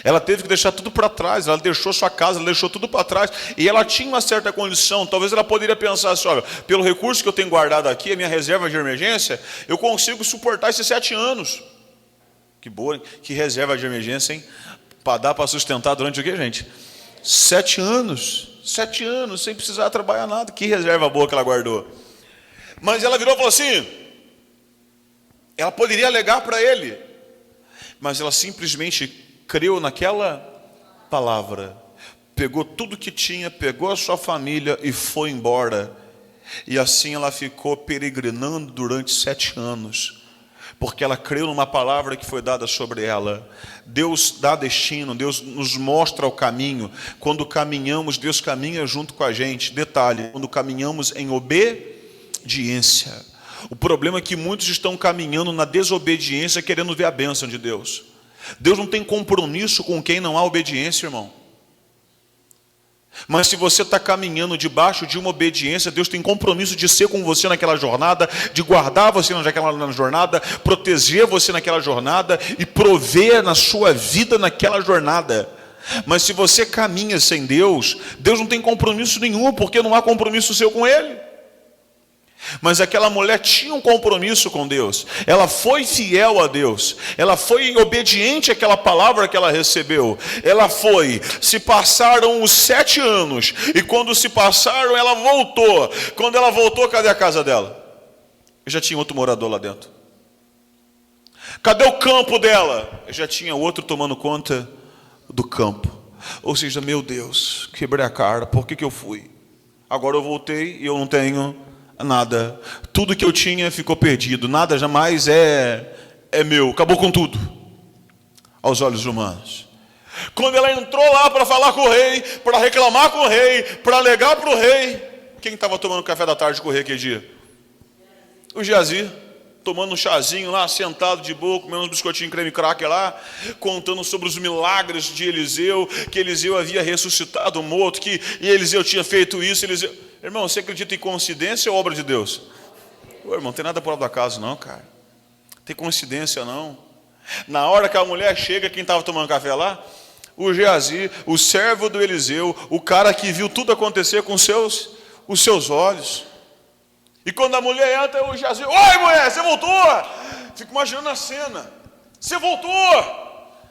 Ela teve que deixar tudo para trás, ela deixou sua casa, ela deixou tudo para trás, e ela tinha uma certa condição. Talvez ela poderia pensar assim: olha, pelo recurso que eu tenho guardado aqui, a minha reserva de emergência, eu consigo suportar esses 7 anos. Que boa, hein? Que reserva de emergência, hein? Para dar para sustentar durante o quê, gente? 7 anos, 7 anos, sem precisar trabalhar nada. Que reserva boa que ela guardou. Mas ela virou e falou assim, ela poderia alegar para ele, mas ela simplesmente creu naquela palavra, pegou tudo que tinha, pegou a sua família e foi embora. E assim ela ficou peregrinando durante 7 anos, porque ela creu numa palavra que foi dada sobre ela. Deus dá destino, Deus nos mostra o caminho. Quando caminhamos, Deus caminha junto com a gente. Detalhe, quando caminhamos em obediência. O problema é que muitos estão caminhando na desobediência, querendo ver a bênção de Deus. Deus não tem compromisso com quem não há obediência, irmão. Mas se você está caminhando debaixo de uma obediência, Deus tem compromisso de ser com você naquela jornada, de guardar você naquela jornada, proteger você naquela jornada e prover na sua vida naquela jornada. Mas se você caminha sem Deus, Deus não tem compromisso nenhum, porque não há compromisso seu com Ele. Mas aquela mulher tinha um compromisso com Deus, ela foi fiel a Deus, ela foi obediente àquela palavra que ela recebeu, ela foi, se passaram os 7 anos, e quando se passaram, ela voltou. Quando ela voltou, cadê a casa dela? Já tinha outro morador lá dentro. Cadê o campo dela? Já tinha outro tomando conta do campo. Ou seja, meu Deus, quebrei a cara, por que eu fui? Agora eu voltei e eu não tenho nada, tudo que eu tinha ficou perdido, nada jamais é meu, acabou com tudo, aos olhos humanos. Quando ela entrou lá para falar com o rei, para reclamar com o rei, para alegar para o rei, quem estava tomando café da tarde com o rei aquele dia? O Geazi, tomando um chazinho lá, sentado de boa, comendo uns biscoitinhos creme cracker lá, contando sobre os milagres de Eliseu, que Eliseu havia ressuscitado o morto, que Eliseu tinha feito isso. Irmão, você acredita em coincidência ou obra de Deus? Ô, irmão, não tem nada por do acaso não, cara. Não tem coincidência não. Na hora que a mulher chega, quem estava tomando café lá? O Geazi, o servo do Eliseu, o cara que viu tudo acontecer com os seus olhos. E quando a mulher entra, o Geazi: oi, mulher, você voltou? Fico imaginando a cena. Você voltou?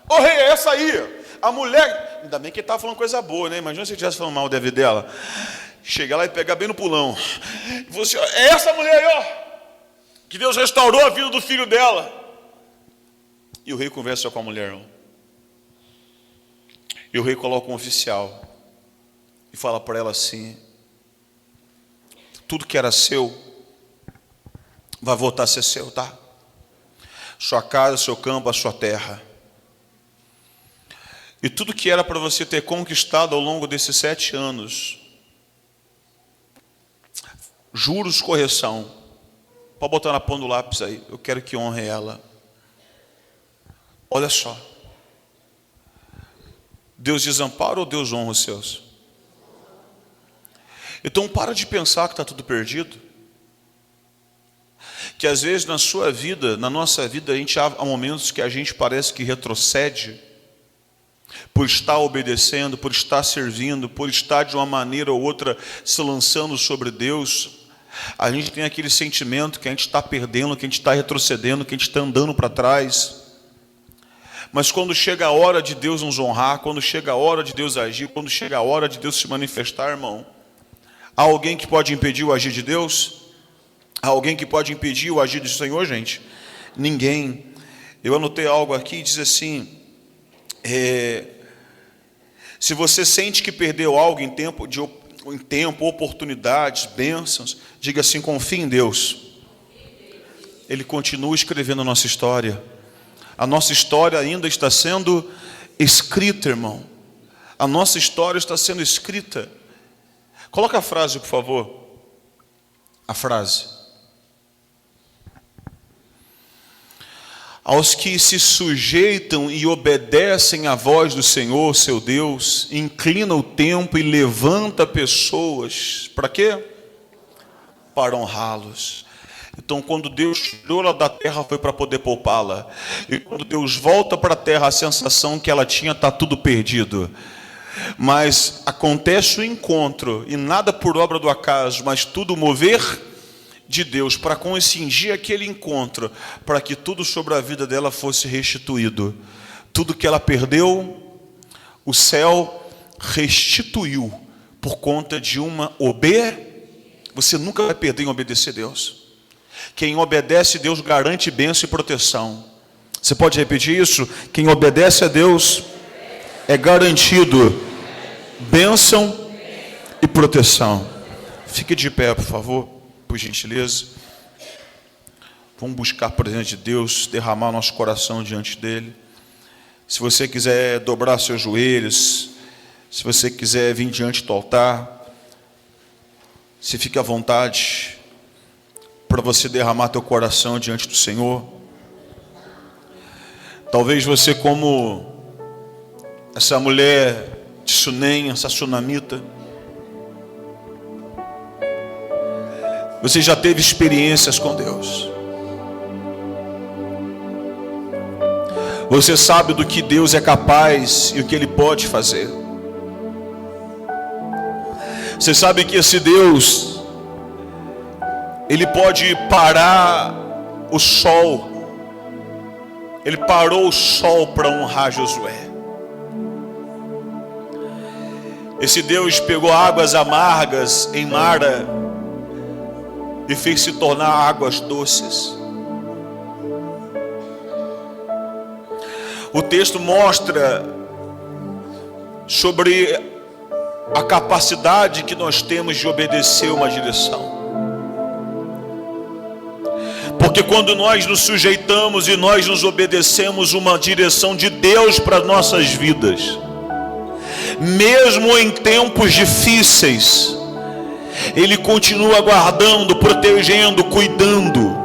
Ô, rei, é essa aí. A mulher, ainda bem que ele estava falando coisa boa, né? Imagina se ele estivesse falando mal da vida dela. Chegar lá e pegar bem no pulão. Você, é essa mulher aí, ó, que Deus restaurou a vida do filho dela. E o rei conversa com a mulher, irmão. E o rei coloca um oficial e fala para ela assim: tudo que era seu vai voltar a ser seu, tá? Sua casa, seu campo, a sua terra. E tudo que era para você ter conquistado ao longo desses 7 anos juros, correção. Pode botar na ponta do lápis aí. Eu quero que honre ela. Olha só. Deus desampara ou Deus honra os seus? Então para de pensar que está tudo perdido. Que às vezes na sua vida, na nossa vida, há momentos que a gente parece que retrocede, por estar obedecendo, por estar servindo, por estar de uma maneira ou outra se lançando sobre Deus. A gente tem aquele sentimento que a gente está perdendo, que a gente está retrocedendo, que a gente está andando para trás. Mas quando chega a hora de Deus nos honrar, quando chega a hora de Deus agir, quando chega a hora de Deus se manifestar, irmão, há alguém que pode impedir o agir de Deus? Há alguém que pode impedir o agir do Senhor, gente? Ninguém. Eu anotei algo aqui e diz assim, se você sente que perdeu algo em tempo, oportunidades, bênçãos, diga assim, confie em Deus. Ele continua escrevendo a nossa história. A nossa história ainda está sendo escrita, irmão. A nossa história está sendo escrita. Coloca a frase, por favor. A frase. Aos que se sujeitam e obedecem à voz do Senhor, seu Deus, inclina o tempo e levanta pessoas. Para quê? Para honrá-los. Então, quando Deus tirou ela da terra, foi para poder poupá-la. E quando Deus volta para a terra, a sensação que ela tinha está tudo perdido. Mas acontece o encontro, e nada por obra do acaso, mas tudo mover de Deus, para coincidir aquele encontro, para que tudo sobre a vida dela fosse restituído. Tudo que ela perdeu, o céu restituiu, por conta de uma Você nunca vai perder em obedecer a Deus. Quem obedece a Deus garante bênção e proteção. Você pode repetir isso? Quem obedece a Deus é garantido bênção e proteção. Fique de pé, por favor, por gentileza. Vamos buscar a presença de Deus, derramar nosso coração diante dele. Se você quiser dobrar seus joelhos, se você quiser vir diante do altar, se fique à vontade para você derramar teu coração diante do Senhor. Talvez você, como essa mulher de Sunem, essa sunamita, você já teve experiências com Deus. Você sabe do que Deus é capaz e o que Ele pode fazer. Você sabe que esse Deus, Ele pode parar o sol. Ele parou o sol para honrar Josué. Esse Deus pegou águas amargas em Mara e fez se tornar águas doces. O texto mostra sobre a capacidade que nós temos de obedecer uma direção. Porque quando nós nos sujeitamos e nós nos obedecemos uma direção de Deus para as nossas vidas, mesmo em tempos difíceis, Ele continua guardando, protegendo, cuidando.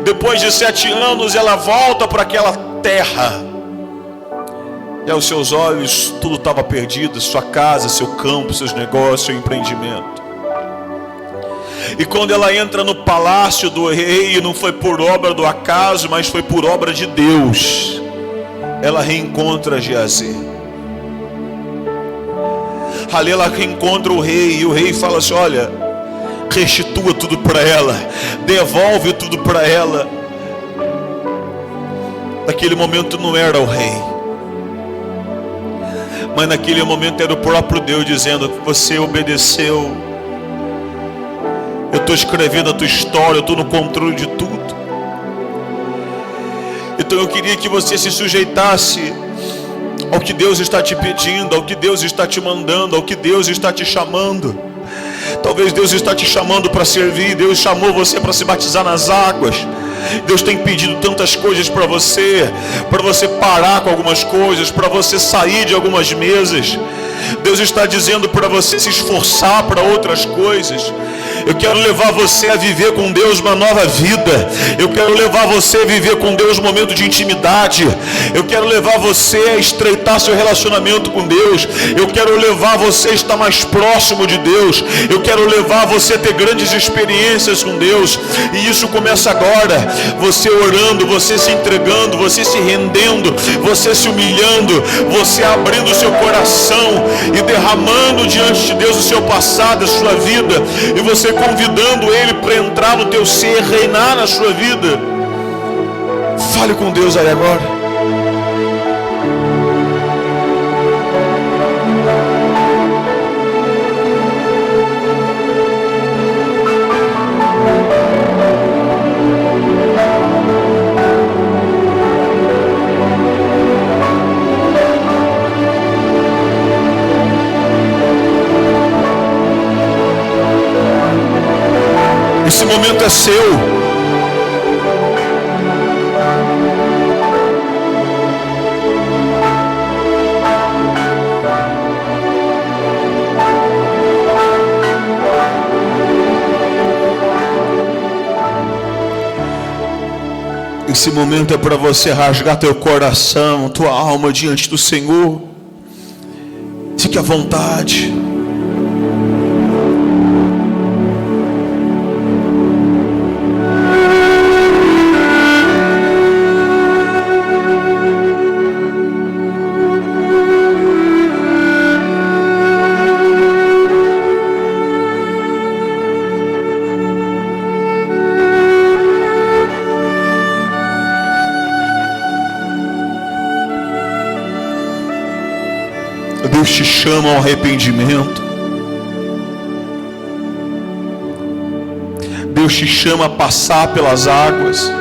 Depois de 7 anos, ela volta para aquela terra. E aos seus olhos, tudo estava perdido. Sua casa, seu campo, seus negócios, seu empreendimento. E quando ela entra no palácio do rei, não foi por obra do acaso, mas foi por obra de Deus, ela reencontra Geazi. Ali ela reencontra o rei, e o rei fala assim: olha, restitua tudo para ela, devolve tudo para ela. Naquele momento não era o rei, mas naquele momento era o próprio Deus dizendo: você obedeceu, eu estou escrevendo a tua história, eu estou no controle de tudo. Então eu queria que você se sujeitasse ao que Deus está te pedindo, ao que Deus está te mandando, ao que Deus está te chamando. Talvez Deus está te chamando para servir. Deus chamou você para se batizar nas águas. Deus tem pedido tantas coisas para você parar com algumas coisas, para você sair de algumas mesas. Deus está dizendo para você se esforçar para outras coisas. Eu quero levar você a viver com Deus uma nova vida. Eu quero levar você a viver com Deus um momento de intimidade. Eu quero levar você a estreitar seu relacionamento com Deus. Eu quero levar você a estar mais próximo de Deus. Eu quero levar você a ter grandes experiências com Deus. E isso começa agora. Você orando, você se entregando, você se rendendo, você se humilhando, você abrindo o seu coração e derramando diante de Deus o seu passado, a sua vida, e você convidando Ele para entrar no teu ser, reinar na sua vida. Fale com Deus aí agora. Esse momento é seu. Esse momento é para você rasgar teu coração, tua alma diante do Senhor. Fique à vontade. Deus te chama ao arrependimento. Deus te chama a passar pelas águas.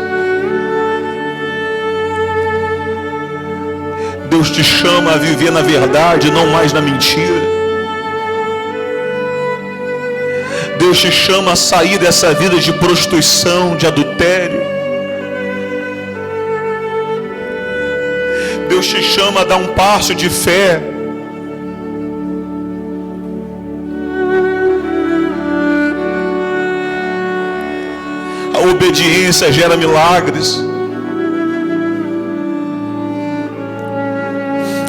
Deus te chama a viver na verdade, não mais na mentira. Deus te chama a sair dessa vida de prostituição, de adultério. Deus te chama a dar um passo de fé. A obediência gera milagres.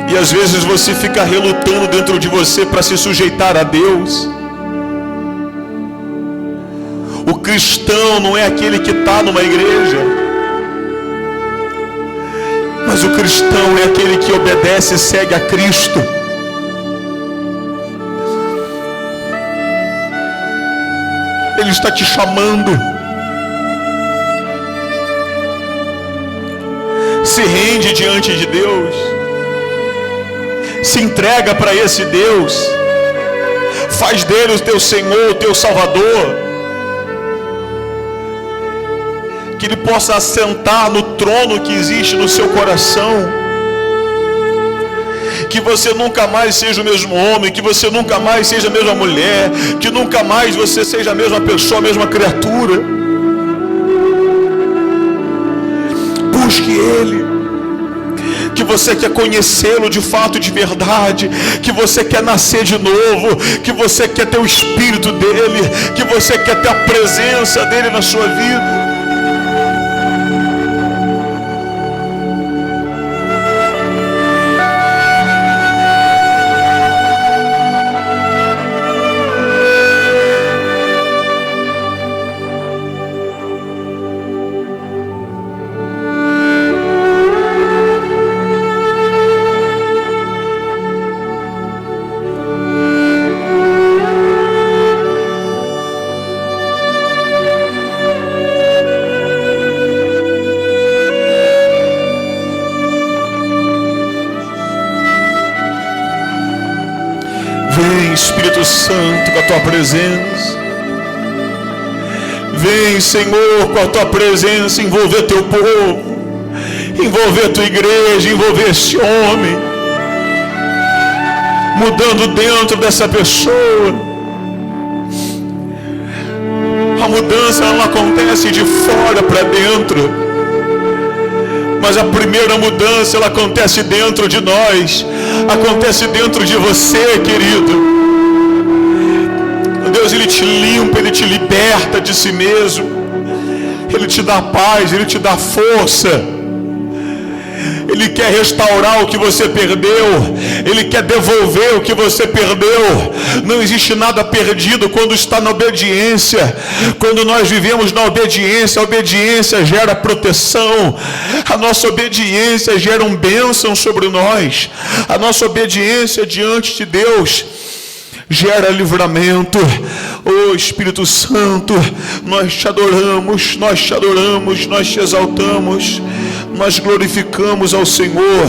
E às vezes você fica relutando dentro de você para se sujeitar a Deus. O cristão não é aquele que está numa igreja, mas o cristão é aquele que obedece e segue a Cristo. Ele está te chamando. Se rende diante de Deus. Se entrega para esse Deus. Faz dele o teu Senhor, o teu Salvador. Que Ele possa assentar no trono que existe no seu coração. Que você nunca mais seja o mesmo homem. Que você nunca mais seja a mesma mulher. Que nunca mais você seja a mesma pessoa, a mesma criatura. Busque Ele, que você quer conhecê-lo de fato, de verdade, que você quer nascer de novo, que você quer ter o Espírito dEle, que você quer ter a presença dEle na sua vida. Espírito Santo, com a tua presença. Vem, Senhor, com a tua presença, envolver teu povo, envolver tua igreja, envolver esse homem, mudando dentro dessa pessoa. A mudança não acontece de fora para dentro, mas a primeira mudança ela acontece dentro de nós, acontece dentro de você, querido. Deus, Ele te limpa, Ele te liberta de si mesmo. Ele te dá paz, Ele te dá força. Ele quer restaurar o que você perdeu. Ele quer devolver o que você perdeu. Não existe nada perdido quando está na obediência. Quando nós vivemos na obediência, a obediência gera proteção. A nossa obediência gera uma bênção sobre nós. A nossa obediência diante de Deus gera livramento. Oh Espírito Santo, nós te adoramos, nós te adoramos, nós te exaltamos, nós glorificamos ao Senhor,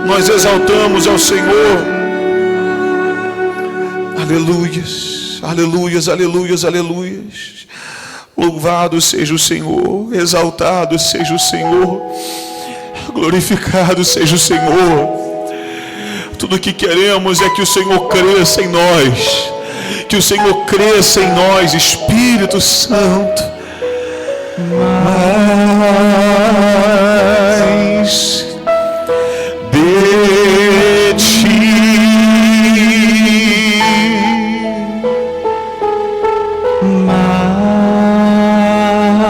nós exaltamos ao Senhor. Aleluias, aleluias, aleluias, aleluias. Louvado seja o Senhor, exaltado seja o Senhor, glorificado seja o Senhor. Tudo o que queremos é que o Senhor cresça em nós, que o Senhor cresça em nós, Espírito Santo. Mais de ti,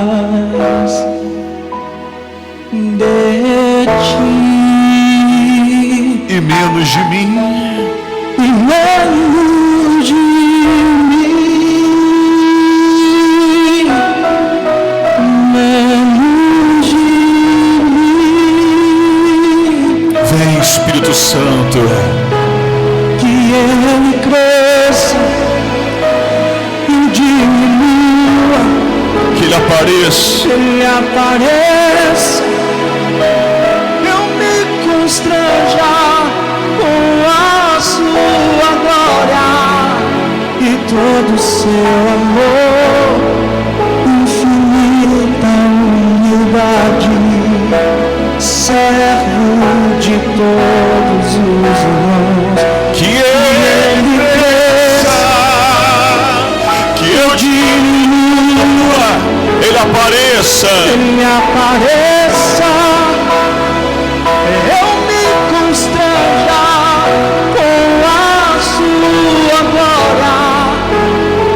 mais de ti. E menos de mim, E menos de mim, menos de mim. vem Espírito Santo, Que Ele cresça e diminua, que Ele apareça. que Ele apareça, eu me constranja com a sua glória e todo o seu amor, infinita humildade, servo de todos os irmãos. Que Ele cresça, que eu diminua, Ele apareça. Ele apareça, eu me constranja com a sua glória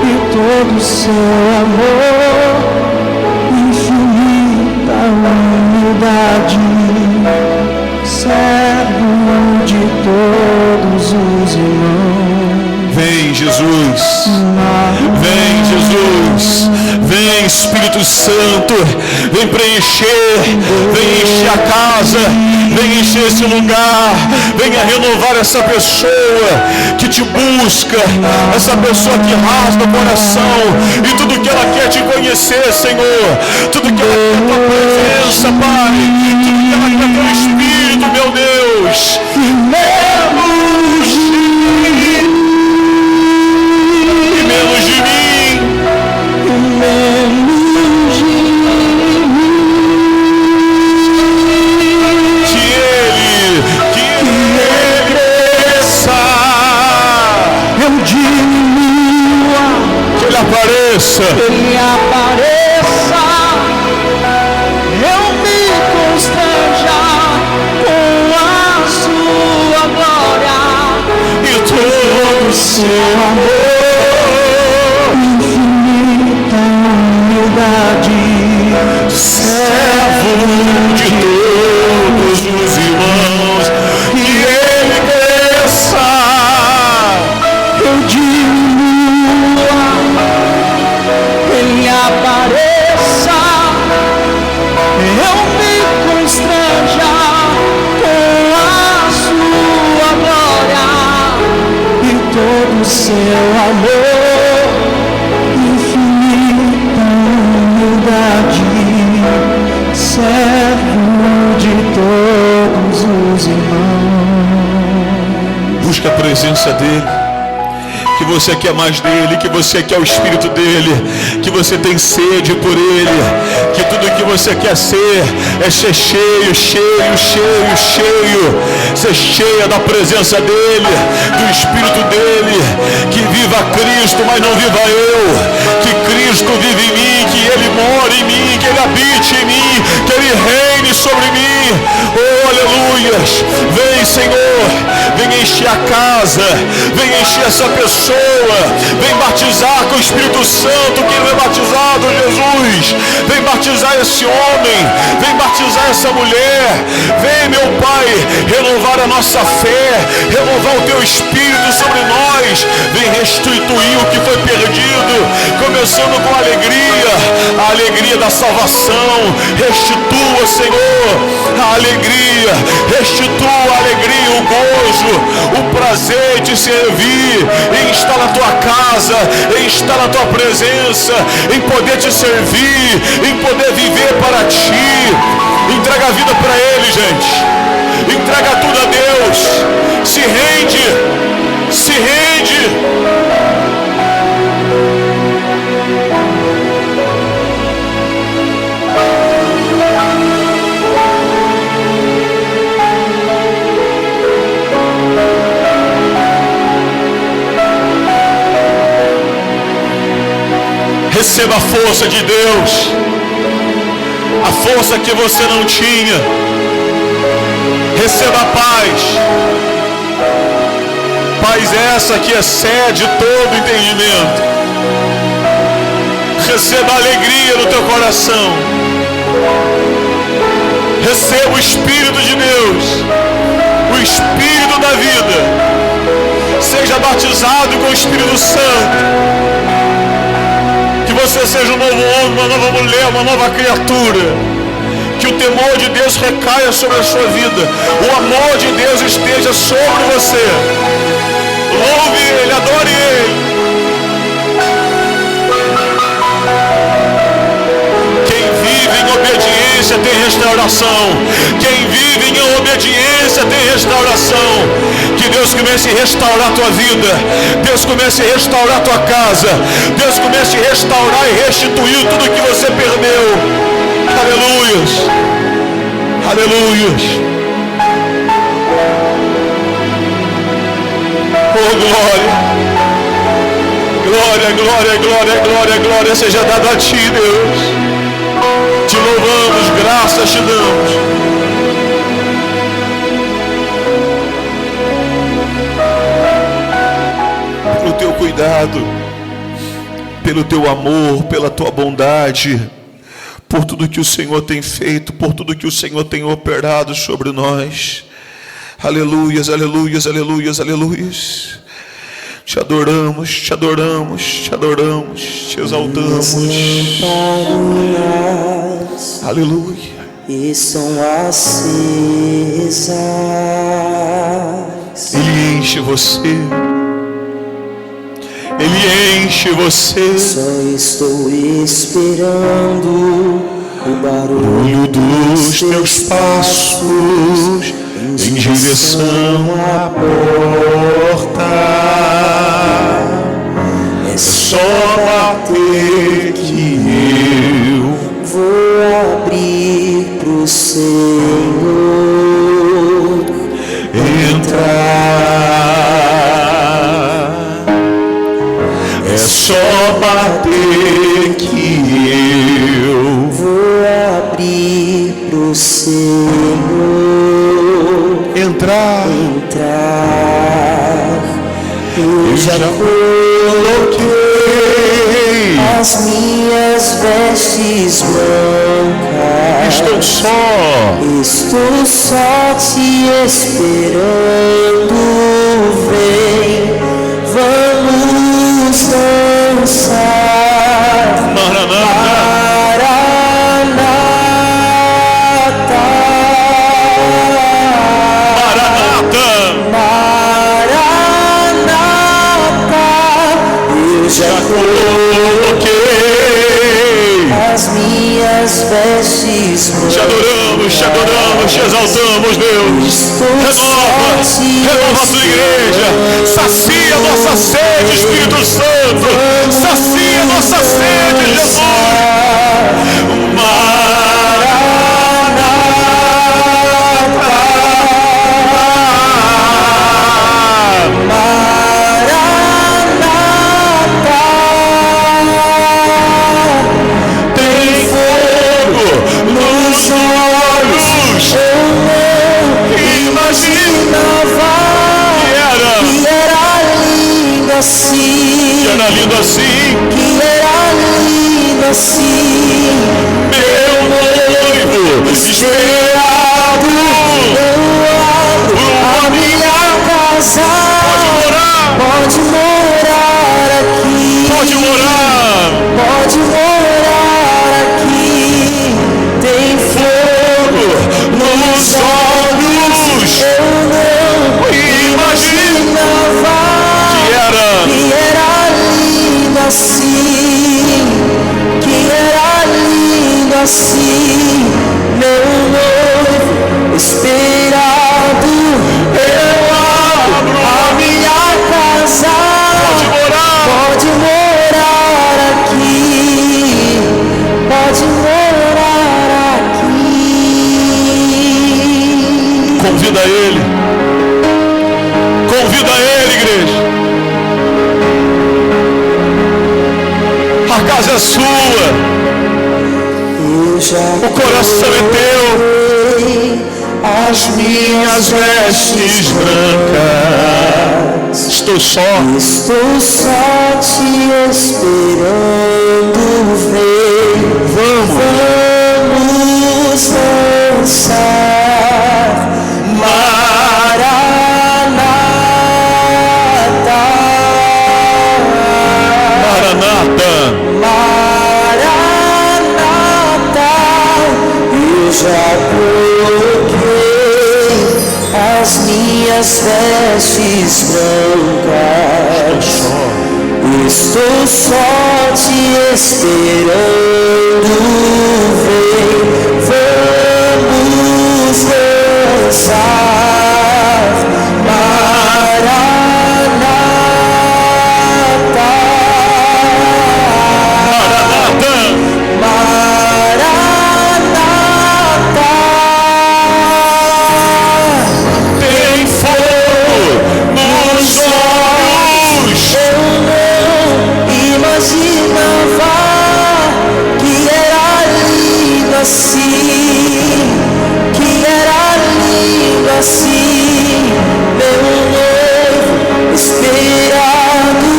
e todo o seu amor, infinita humildade, servo de todos os irmãos. Vem Jesus, vem Jesus, vem Espírito Santo, vem preencher, vem encher a casa, vem encher esse lugar, venha renovar essa pessoa que te busca, essa pessoa que rasga o coração e tudo que ela quer te conhecer, Senhor, tudo que ela quer a tua presença, Pai, tudo que ela quer teu Espírito, meu Deus. Menos de mim, Menos de mim, que Ele cresça, eu diminua, que Ele apareça. Ele apareça, eu me constranja com a sua glória E todo o seu amor, infinita humildade, servo de todos os irmãos, que Ele cresça, eu diminua, Ele apareça, eu me constranja com a sua glória e todo o seu amor, infinita humildade, servo de todos os irmãos. busca a presença dEle, que você quer mais dEle, que você quer o Espírito dEle, que você tem sede por Ele, que tudo que você quer ser é ser cheio, cheio, cheio, cheio, ser cheia da presença dEle, do Espírito dEle, que viva Cristo, mas não viva eu, que Cristo vive em mim, que Ele mora em mim, que Ele habite em mim, que Ele reine sobre mim. Oh, aleluias, vem Senhor, vem encher a casa, vem encher essa pessoa, vem batizar com o Espírito Santo que não é batizado, Jesus, vem batizar esse homem, vem batizar essa mulher, vem, meu Pai, renovar a nossa fé, renovar o teu Espírito sobre nós, vem restituir o que foi perdido, começando com a alegria da salvação. Restitua, Senhor, a alegria, restitua a alegria, o gozo, o prazer de servir, em estar na tua casa, em estar na tua presença, em poder te servir, em poder viver para ti. Entrega a vida para Ele, gente, entrega tudo a Deus, se rende, se rende. Receba a força de Deus, a força que você não tinha. Receba a paz, paz essa que excede todo entendimento. Receba a alegria no teu coração. Receba o Espírito de Deus, o Espírito da vida. Seja batizado com o Espírito Santo. Que você seja um novo homem, uma nova mulher, uma nova criatura. Que o temor de Deus recaia sobre a sua vida. O amor de Deus esteja sobre você. Louve Ele, adore Ele. Quem vive em obediência tem restauração. Quem vive em obediência tem restauração. Que Deus comece a restaurar a tua vida. Deus comece a restaurar a tua casa. Deus comece a restaurar e restituir tudo que você perdeu. Aleluias. Aleluias. Oh, glória. Glória, glória, glória, glória, glória seja dada a ti, Deus. Te louvamos, graças te damos. Pelo teu cuidado, pelo teu amor, pela tua bondade, por tudo que o Senhor tem feito, por tudo que o Senhor tem operado sobre nós. Aleluias, aleluias, aleluias, aleluias. Te adoramos, te adoramos, te adoramos, te exaltamos. Aleluia. Estão acesas. Ele enche você. Ele enche você. Só estou esperando o barulho dos teus passos em direção à porta. É só bater que eu vou abrir pro Senhor entrar. É só bater que eu vou abrir pro Senhor entrar. Eu já coloquei as minhas vestes brancas. Estou só te esperando. Vem, vamos dançar. Maranata. Já coloquei as minhas vestes brancas. Te adoramos, te exaltamos, Deus. Renova a tua igreja. Sacia a nossa sede, Espírito Santo. Sacia a nossa sede, Jesus. era lindo assim, que era lindo assim, meu noivo esperado. eu abro a minha casa, Pode morar aqui, pode morar. pode morar aqui, tem fogo Nos olhos eu não imaginava que era lindo assim, que era lindo assim, meu noivo esperado, eu abro a minha casa, pode morar aqui, pode morar aqui. Convida ele, igreja. A casa é sua, o coração é teu. As minhas vestes brancas, Estou só, estou só te esperando. Vem, vamos dançar, Maranata, Maranata. Maranata, eu já coloquei as minhas vestes brancas, estou só te esperando. Vem, vamos dançar, Maranata. Tem fogo nos olhos. Eu não imaginava que era lindo assim, que era lindo assim, meu noivo esperado.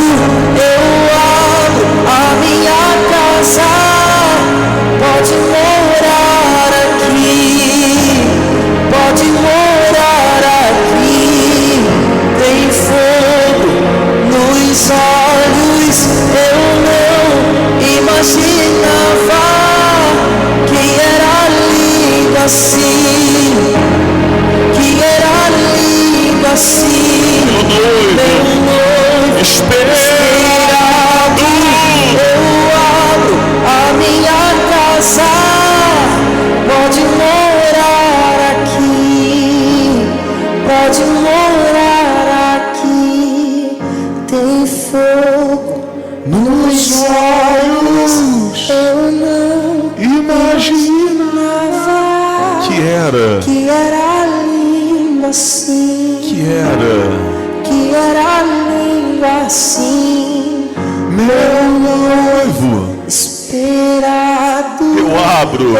Eu abro a minha casa, pode morar aqui, pode morar aqui, tem fogo nos olhos. Eu não imaginava que era lindo assim, que era lindo assim, meu noivo Esperado. eu abro a minha casa, pode morar aqui, pode morar aqui, tem fogo nos olhos. Eu não imaginava Que era lindo assim, era que era lindo assim, meu noivo. esperado. Eu abro,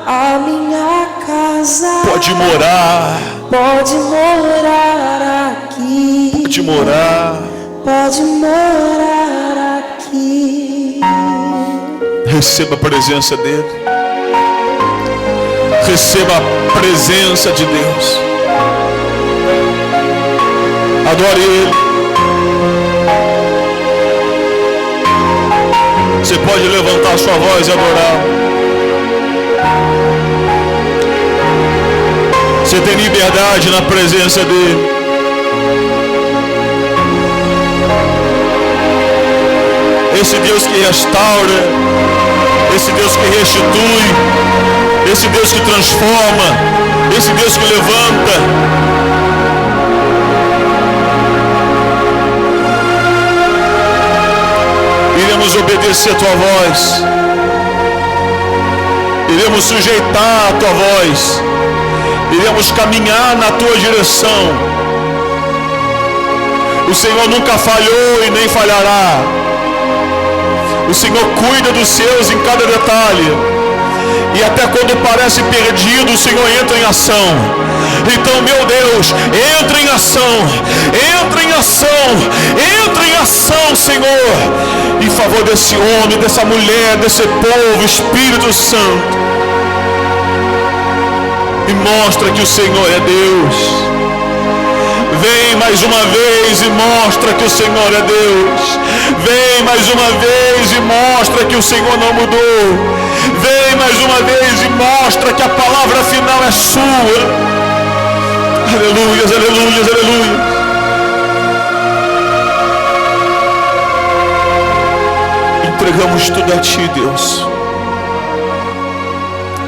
A minha casa, pode morar, pode morar aqui, pode morar. pode morar aqui. Receba a presença dele, receba a presença de Deus, adore ele. Você pode levantar sua voz e adorar. Você tem liberdade na presença dele. Esse Deus que restaura, esse Deus que restitui, esse Deus que transforma, esse Deus que levanta. Iremos obedecer a tua voz, iremos sujeitar a tua voz, iremos caminhar na tua direção. O Senhor nunca falhou e nem falhará. O Senhor cuida dos seus em cada detalhe. E até quando parece perdido, o Senhor entra em ação. Então, meu Deus, entra em ação, entra em ação, entra em ação, Senhor, em favor desse homem, dessa mulher, desse povo, Espírito Santo. E mostra que o Senhor é Deus. Vem mais uma vez e mostra que o Senhor é Deus. Vem mais uma vez e mostra que o Senhor não mudou. Vem mais uma vez e mostra que a palavra final é sua. Aleluias, aleluias, aleluias. Entregamos tudo a Ti, Deus.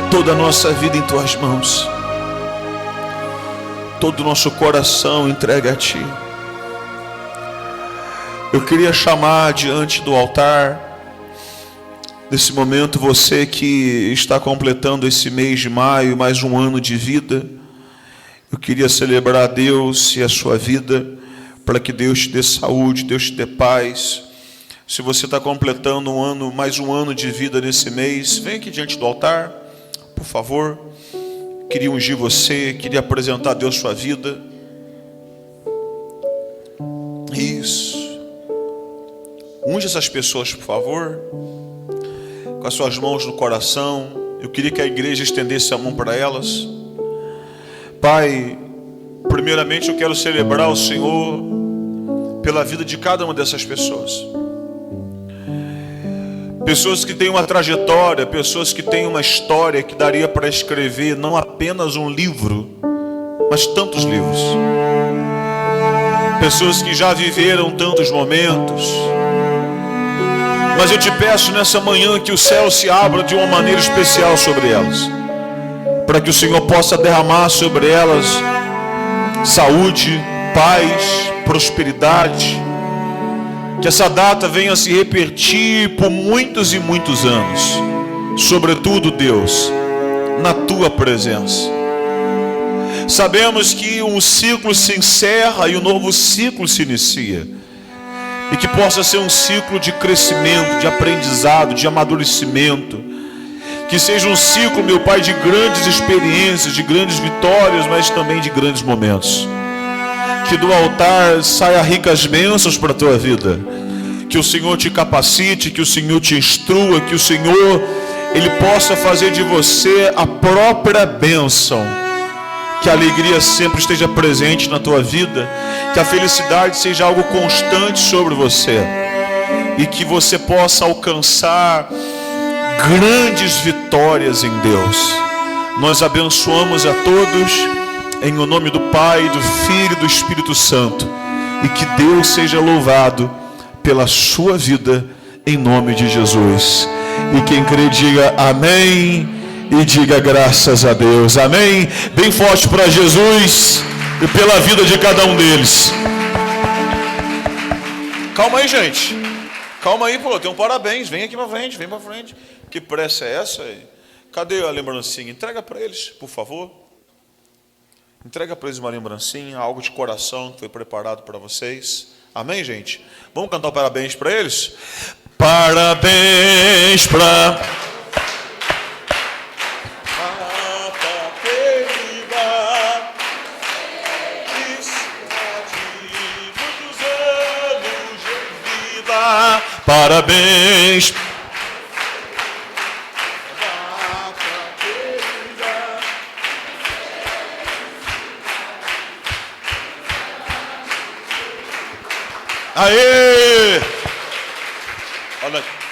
Toda a nossa vida em Tuas mãos. Todo o nosso coração entregue a Ti. Eu queria chamar diante do altar, nesse momento, você que está completando esse mês de maio, mais um ano de vida. Eu queria celebrar a Deus e a sua vida, para que Deus te dê saúde, Deus te dê paz. Se você está completando um ano, mais um ano de vida nesse mês, vem aqui diante do altar, por favor. Queria ungir você, queria apresentar a Deus sua vida. Isso. Unge essas pessoas, por favor, com as suas mãos no coração. Eu queria que a igreja estendesse a mão para elas. Pai, primeiramente eu quero celebrar o Senhor pela vida de cada uma dessas pessoas. Pessoas que têm uma trajetória, pessoas que têm uma história que daria para escrever não apenas um livro, mas tantos livros. Pessoas que já viveram tantos momentos. Mas eu te peço nessa manhã que o céu se abra de uma maneira especial sobre elas, para que o Senhor possa derramar sobre elas saúde, paz, prosperidade. Que essa data venha se repetir por muitos e muitos anos. Sobretudo, Deus, na Tua presença. Sabemos que um ciclo se encerra e um novo ciclo se inicia. E que possa ser um ciclo de crescimento, de aprendizado, de amadurecimento. Que seja um ciclo, meu Pai, de grandes experiências, de grandes vitórias, mas também de grandes momentos. Que do altar saia ricas bênçãos para a tua vida. Que o Senhor te capacite, que o Senhor te instrua, que o Senhor, Ele possa fazer de você a própria bênção. Que a alegria sempre esteja presente na tua vida. Que a felicidade seja algo constante sobre você. E que você possa alcançar grandes vitórias em Deus. Nós abençoamos a todos em o nome do Pai, do Filho e do Espírito Santo. E que Deus seja louvado pela sua vida, em nome de Jesus. E quem crê diga amém e diga graças a Deus. Amém. Bem forte para Jesus e pela vida de cada um deles. Calma aí, gente. Calma aí, pô, tem um parabéns. Vem aqui para frente, vem para frente. Que pressa é essa aí? Cadê a lembrancinha? Entrega para eles, por favor. Entrega para eles uma lembrancinha, algo de coração que foi preparado para vocês. Amém, gente? Vamos cantar parabéns para eles? Parabéns para... Parabéns. Aê!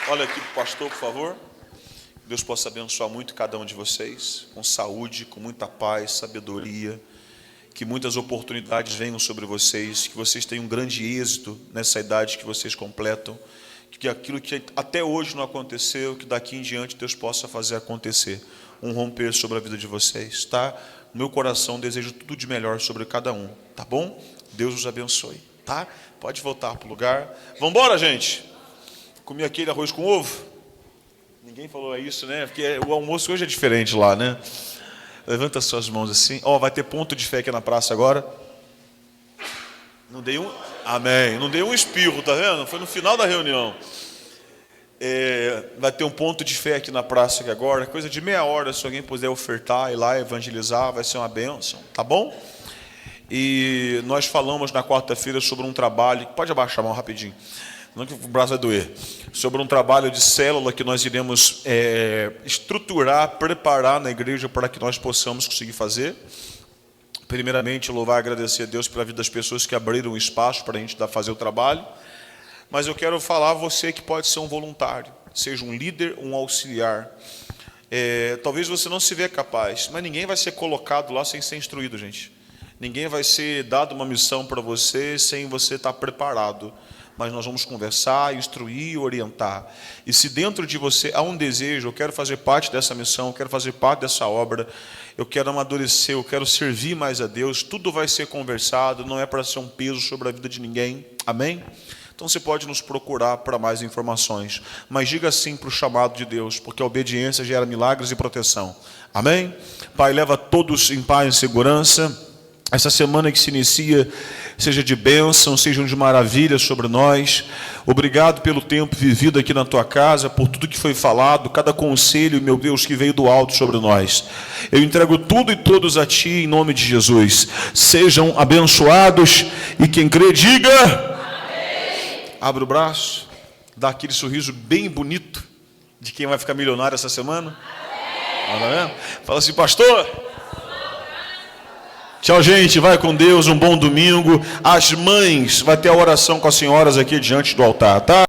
Olha aqui pro pastor, por favor. Que Deus possa abençoar muito cada um de vocês, com saúde, com muita paz, sabedoria. Que muitas oportunidades venham sobre vocês, que vocês tenham um grande êxito nessa idade que vocês completam, que aquilo que até hoje não aconteceu, que daqui em diante Deus possa fazer acontecer, um romper sobre a vida de vocês, tá? No meu coração desejo tudo de melhor sobre cada um, tá bom? Deus os abençoe, tá? Pode voltar para o lugar. Vamos embora, gente? Comi aquele arroz com ovo? Ninguém falou isso, né? Porque o almoço hoje é diferente lá, né? Levanta as suas mãos assim. Ó, vai ter ponto de fé aqui na praça agora. Não dei um... Amém. Não dei um espirro, tá vendo? Foi no final da reunião. Vai ter um ponto de fé aqui na praça aqui agora, coisa de meia hora, se alguém puder ofertar, ir lá evangelizar, vai ser uma bênção, tá bom? E nós falamos na quarta-feira sobre um trabalho, pode abaixar a mão rapidinho, não que o braço vai doer, sobre um trabalho de célula que nós iremos estruturar, preparar na igreja para que nós possamos conseguir fazer. Primeiramente, louvar e agradecer a Deus pela vida das pessoas que abriram espaço para a gente fazer o trabalho. Mas eu quero falar a você que pode ser um voluntário, seja um líder, um auxiliar. Talvez você não se vê capaz, mas ninguém vai ser colocado lá sem ser instruído, gente. Ninguém vai ser dado uma missão para você sem você estar preparado. Mas nós vamos conversar, instruir e orientar. E se dentro de você há um desejo, eu quero fazer parte dessa missão, eu quero fazer parte dessa obra, eu quero amadurecer, eu quero servir mais a Deus, tudo vai ser conversado, não é para ser um peso sobre a vida de ninguém. Amém? Então você pode nos procurar para mais informações. Mas diga sim para o chamado de Deus, porque a obediência gera milagres e proteção. Amém? Pai, leva todos em paz e segurança. Essa semana que se inicia, seja de bênção, seja de maravilha sobre nós. Obrigado pelo tempo vivido aqui na tua casa, por tudo que foi falado, cada conselho, meu Deus, que veio do alto sobre nós. Eu entrego tudo e todos a ti, em nome de Jesus. Sejam abençoados e quem crê, diga... Amém. Abre o braço, dá aquele sorriso bem bonito de quem vai ficar milionário essa semana. Amém. Fala assim, pastor... Tchau, gente. Vai com Deus. Um bom domingo. As mães, vai ter a oração com as senhoras aqui diante do altar, tá?